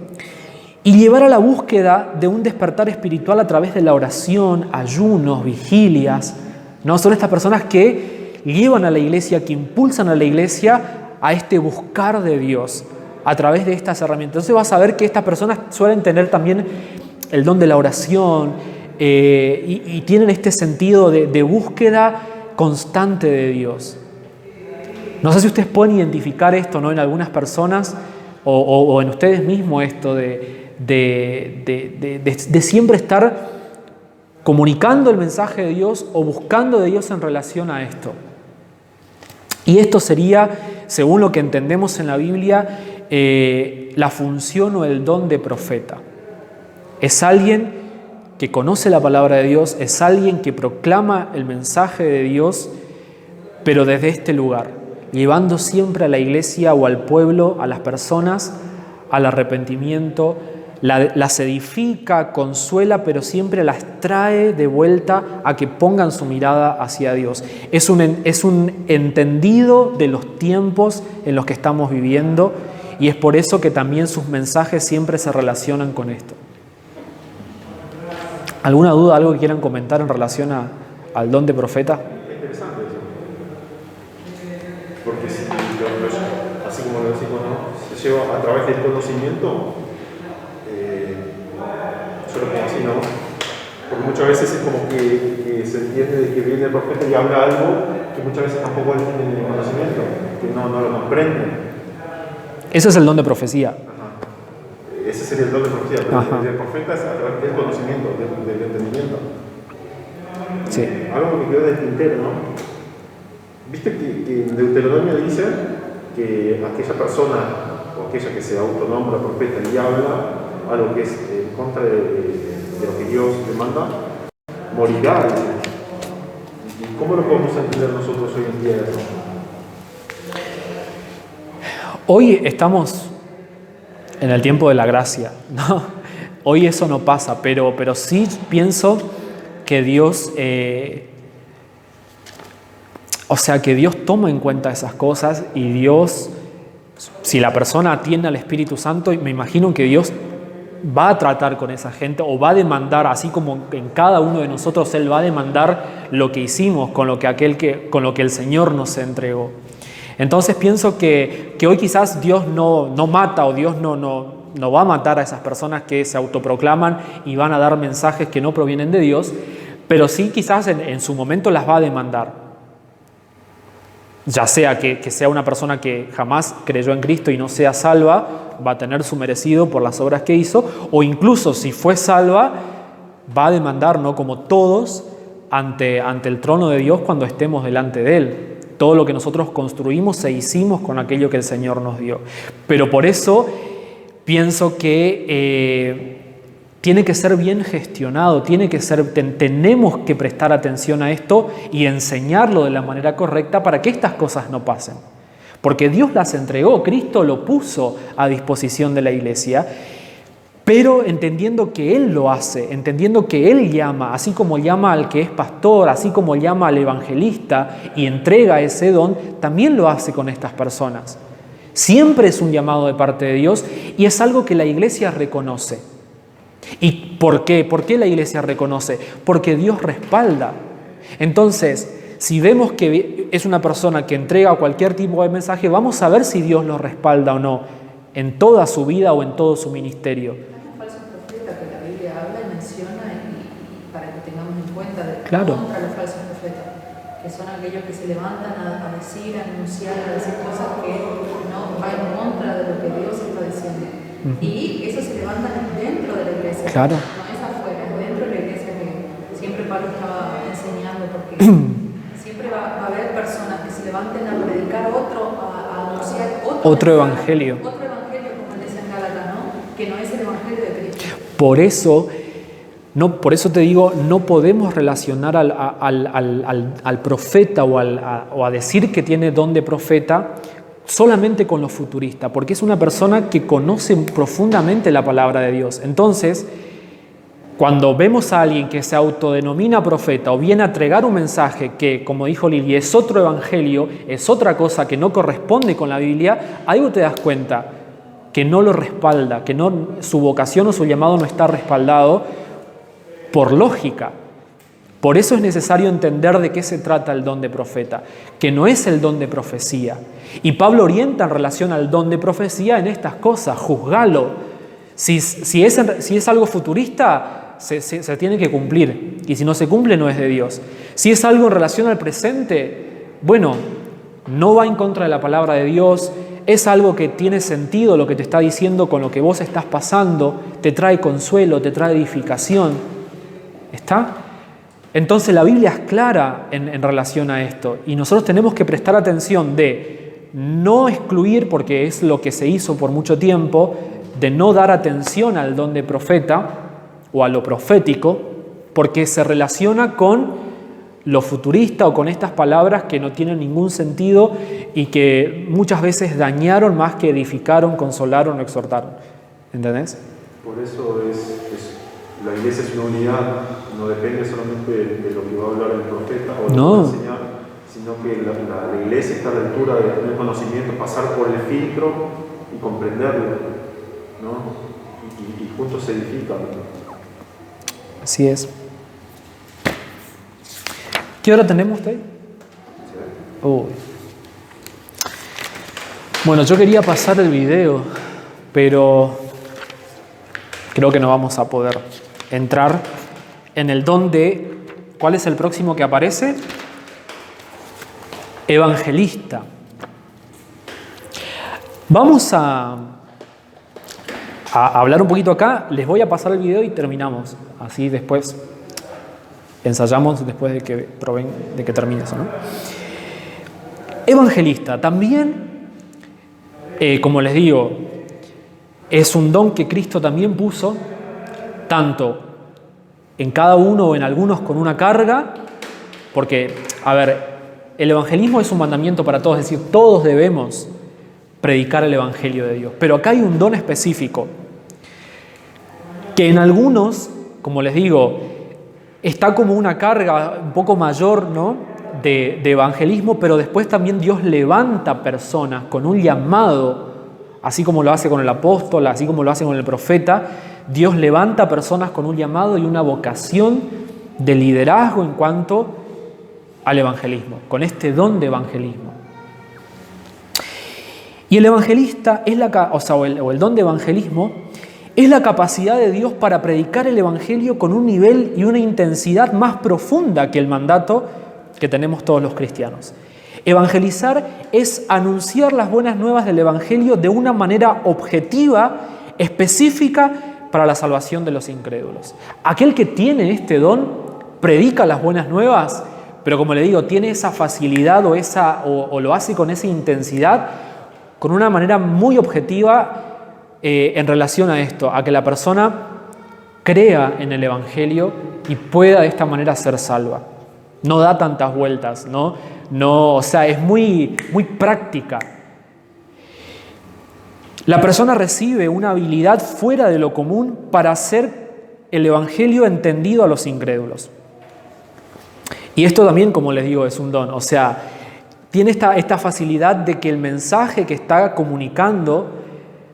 y llevar a la búsqueda de un despertar espiritual a través de la oración, ayunos, vigilias, ¿no? Son estas personas que llevan a la iglesia, que impulsan a la iglesia a este buscar de Dios a través de estas herramientas. Entonces vas a ver que estas personas suelen tener también el don de la oración y tienen este sentido de búsqueda constante de Dios. No sé si ustedes pueden identificar esto, ¿no?, en algunas personas o en ustedes mismos, esto de siempre estar comunicando el mensaje de Dios o buscando de Dios en relación a esto. Y esto sería, según lo que entendemos en la Biblia, la función o el don de profeta. Es alguien que conoce la palabra de Dios, es alguien que proclama el mensaje de Dios, pero desde este lugar, llevando siempre a la iglesia o al pueblo, a las personas, al arrepentimiento, las edifica, consuela, pero siempre las trae de vuelta a que pongan su mirada hacia Dios. Es un entendido de los tiempos en los que estamos viviendo y es por eso que también sus mensajes siempre se relacionan con esto. ¿Alguna duda, algo que quieran comentar en relación al don de profeta? Es interesante eso. Porque si así como lo decimos, ¿no? Se lleva a través del conocimiento, yo lo pongo así, ¿no? Porque muchas veces es como que se entiende de que viene el profeta y habla algo que muchas veces tampoco él tiene el conocimiento, que no lo comprende. Ese es el don de profecía. Ajá. Ese sería el don de profecía, pero el profeta es a través del conocimiento, del entendimiento. Sí. Algo que quedó del tintero, ¿no? Viste que en Deuteronomio dice que aquella persona o aquella que se autonombra profeta y habla algo que es en contra de lo que Dios le manda, morirá. ¿Y cómo lo podemos entender nosotros hoy en día eso? Hoy estamos en el tiempo de la gracia, ¿no? Hoy eso no pasa, pero sí pienso que Dios, que Dios toma en cuenta esas cosas y Dios, si la persona atiende al Espíritu Santo, me imagino que Dios va a tratar con esa gente o va a demandar, así como en cada uno de nosotros, Él va a demandar lo que hicimos con lo que el Señor nos entregó. Entonces pienso que hoy quizás Dios no mata o Dios no va a matar a esas personas que se autoproclaman y van a dar mensajes que no provienen de Dios, pero sí quizás en su momento las va a demandar. Ya sea que sea una persona que jamás creyó en Cristo y no sea salva, va a tener su merecido por las obras que hizo, o incluso si fue salva, va a demandar, ¿no? Como todos, ante el trono de Dios cuando estemos delante de Él. Todo lo que nosotros construimos e hicimos con aquello que el Señor nos dio. Pero por eso pienso que tiene que ser bien gestionado, tenemos que prestar atención a esto y enseñarlo de la manera correcta para que estas cosas no pasen. Porque Dios las entregó, Cristo lo puso a disposición de la iglesia, pero entendiendo que Él lo hace, entendiendo que Él llama, así como llama al que es pastor, así como llama al evangelista y entrega ese don, también lo hace con estas personas. Siempre es un llamado de parte de Dios y es algo que la iglesia reconoce. ¿Y por qué? ¿Por qué la iglesia reconoce? Porque Dios respalda. Entonces, si vemos que es una persona que entrega cualquier tipo de mensaje, vamos a ver si Dios lo respalda o no en toda su vida o en todo su ministerio. Hay un falso profeta que la Biblia habla y menciona y para que tengamos en cuenta contra los falsos profetas, que son aquellos que se levantan a decir, a anunciar, a decir cosas que no van en contra de lo que Dios está diciendo. Y eso se levantan dentro de la iglesia, Claro. no es afuera, es dentro de la iglesia que siempre Pablo estaba enseñando, porque siempre va a haber personas que se levanten a predicar a anunciar otro evangelio. Otro evangelio, como dice en Gálatas, ¿no? Que no es el evangelio de Cristo. Por eso te digo, no podemos relacionar al profeta o a decir que tiene don de profeta solamente con lo futurista, porque es una persona que conoce profundamente la palabra de Dios. Entonces, cuando vemos a alguien que se autodenomina profeta o viene a entregar un mensaje que, como dijo Lili, es otro evangelio, es otra cosa que no corresponde con la Biblia, algo te das cuenta, que no lo respalda, que su vocación o su llamado no está respaldado por lógica. Por eso es necesario entender de qué se trata el don de profeta, que no es el don de profecía. Y Pablo orienta en relación al don de profecía en estas cosas, juzgalo. Si es algo futurista, se tiene que cumplir, y si no se cumple no es de Dios. Si es algo en relación al presente, bueno, no va en contra de la palabra de Dios, es algo que tiene sentido lo que te está diciendo con lo que vos estás pasando, te trae consuelo, te trae edificación. ¿Está? Entonces la Biblia es clara en relación a esto y nosotros tenemos que prestar atención de no excluir, porque es lo que se hizo por mucho tiempo, de no dar atención al don de profeta o a lo profético, porque se relaciona con lo futurista o con estas palabras que no tienen ningún sentido y que muchas veces dañaron más que edificaron, consolaron o exhortaron. ¿Entendés? Por eso la iglesia es una unidad, no depende solamente de lo que va a hablar el profeta o lo que va a enseñar, sino que la iglesia está a la altura de tener conocimiento, pasar por el filtro y comprenderlo, ¿no? Y juntos se edifican. Así es. ¿Qué hora tenemos usted? Bueno, yo quería pasar el video, pero creo que no vamos a poder entrar en el don de... ¿Cuál es el próximo que aparece? Evangelista. Vamos a hablar un poquito acá. Les voy a pasar el video y terminamos. Así después ensayamos después de que termine eso, ¿no? Evangelista. También, como les digo, es un don que Cristo también puso, tanto en cada uno o en algunos con una carga, porque, a ver, el evangelismo es un mandamiento para todos, es decir, todos debemos predicar el evangelio de Dios. Pero acá hay un don específico, que en algunos, como les digo, está como una carga un poco mayor, ¿no?, de evangelismo, pero después también Dios levanta personas con un llamado, así como lo hace con el apóstol, así como lo hace con el profeta. Dios levanta personas con un llamado y una vocación de liderazgo en cuanto al evangelismo, con este don de evangelismo. Y el evangelista es el don de evangelismo es la capacidad de Dios para predicar el evangelio con un nivel y una intensidad más profunda que el mandato que tenemos todos los cristianos. Evangelizar es anunciar las buenas nuevas del evangelio de una manera objetiva, específica, para la salvación de los incrédulos. Aquel que tiene este don predica las buenas nuevas, pero como le digo, tiene esa facilidad o lo hace con esa intensidad, con una manera muy objetiva en relación a esto, a que la persona crea en el evangelio y pueda de esta manera ser salva. No da tantas vueltas, es muy práctica. La persona recibe una habilidad fuera de lo común para hacer el evangelio entendido a los incrédulos. Y esto también, como les digo, es un don. O sea, tiene esta facilidad de que el mensaje que está comunicando,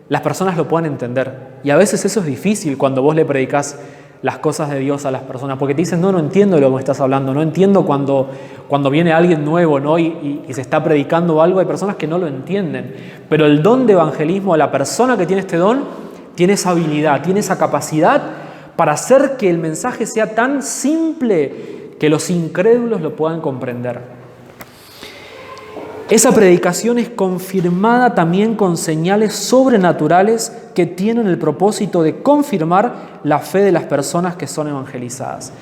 las personas lo puedan entender. Y a veces eso es difícil cuando vos le predicás las cosas de Dios a las personas, porque te dicen, no entiendo de lo que me estás hablando, no entiendo cuando viene alguien nuevo, ¿no? y se está predicando algo. Hay personas que no lo entienden, pero el don de evangelismo, la persona que tiene este don, tiene esa habilidad, tiene esa capacidad para hacer que el mensaje sea tan simple que los incrédulos lo puedan comprender. Esa predicación es confirmada también con señales sobrenaturales que tienen el propósito de confirmar la fe de las personas que son evangelizadas.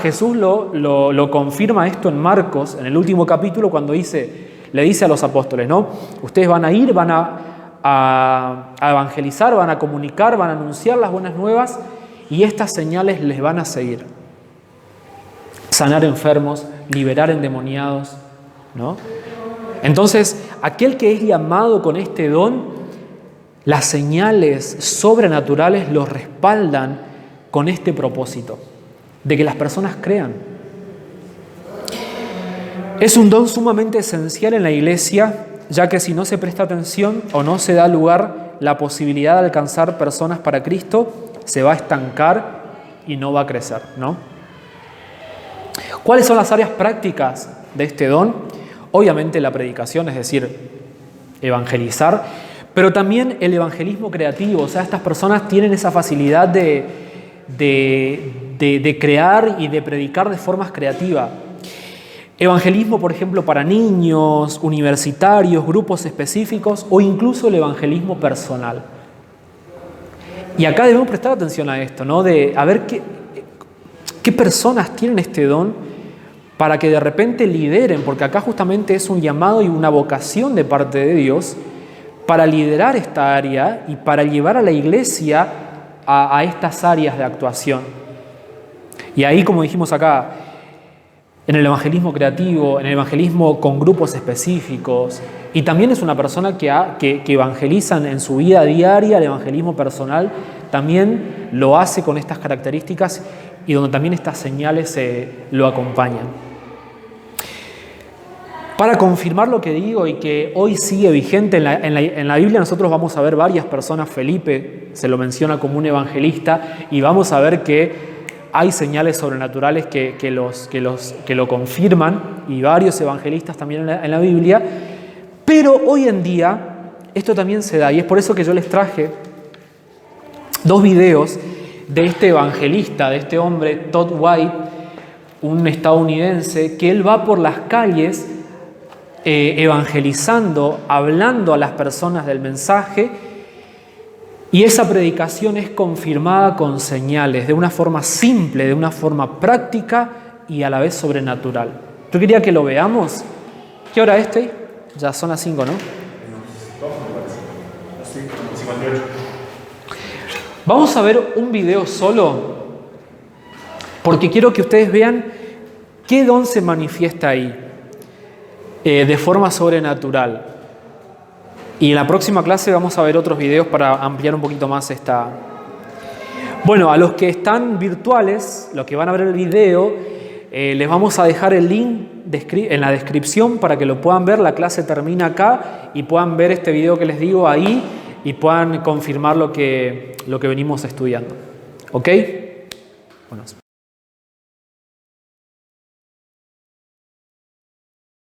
Jesús lo confirma esto en Marcos, en el último capítulo, cuando le dice a los apóstoles, ¿no? Ustedes van a ir, van a evangelizar, van a comunicar, van a anunciar las buenas nuevas y estas señales les van a seguir. Sanar enfermos, liberar endemoniados, ¿no? Entonces, aquel que es llamado con este don, las señales sobrenaturales los respaldan con este propósito, de que las personas crean. Es un don sumamente esencial en la iglesia, ya que si no se presta atención o no se da lugar la posibilidad de alcanzar personas para Cristo, se va a estancar y no va a crecer, ¿no? ¿Cuáles son las áreas prácticas de este don? Obviamente la predicación, es decir, evangelizar, pero también el evangelismo creativo. O sea, estas personas tienen esa facilidad de crear y de predicar de formas creativas. Evangelismo, por ejemplo, para niños, universitarios, grupos específicos o incluso el evangelismo personal. Y acá debemos prestar atención a esto, ¿no? De a ver qué ¿Qué personas tienen este don para que de repente lideren? Porque acá justamente es un llamado y una vocación de parte de Dios para liderar esta área y para llevar a la iglesia a estas áreas de actuación. Y ahí, como dijimos acá, en el evangelismo creativo, en el evangelismo con grupos específicos, y también es una persona que evangeliza en su vida diaria, el evangelismo personal, también lo hace con estas características y donde también estas señales lo acompañan. Para confirmar lo que digo y que hoy sigue vigente, en la Biblia nosotros vamos a ver varias personas. Felipe se lo menciona como un evangelista y vamos a ver que hay señales sobrenaturales que lo confirman, y varios evangelistas también en la Biblia. Pero hoy en día esto también se da, y es por eso que yo les traje 2 videos de este evangelista, de este hombre, Todd White, un estadounidense, que él va por las calles evangelizando, hablando a las personas del mensaje, y esa predicación es confirmada con señales, de una forma simple, de una forma práctica y a la vez sobrenatural. Yo quería que lo veamos. ¿Qué hora es, Tey? Ya son las 5, ¿no? Vamos a ver un video solo, porque quiero que ustedes vean qué don se manifiesta ahí, de forma sobrenatural. Y en la próxima clase vamos a ver otros videos para ampliar un poquito más esta. Bueno, a los que están virtuales, los que van a ver el video, les vamos a dejar el link en la descripción para que lo puedan ver. La clase termina acá y puedan ver este video que les digo ahí y puedan confirmar lo que venimos estudiando. ¿Ok? Bueno.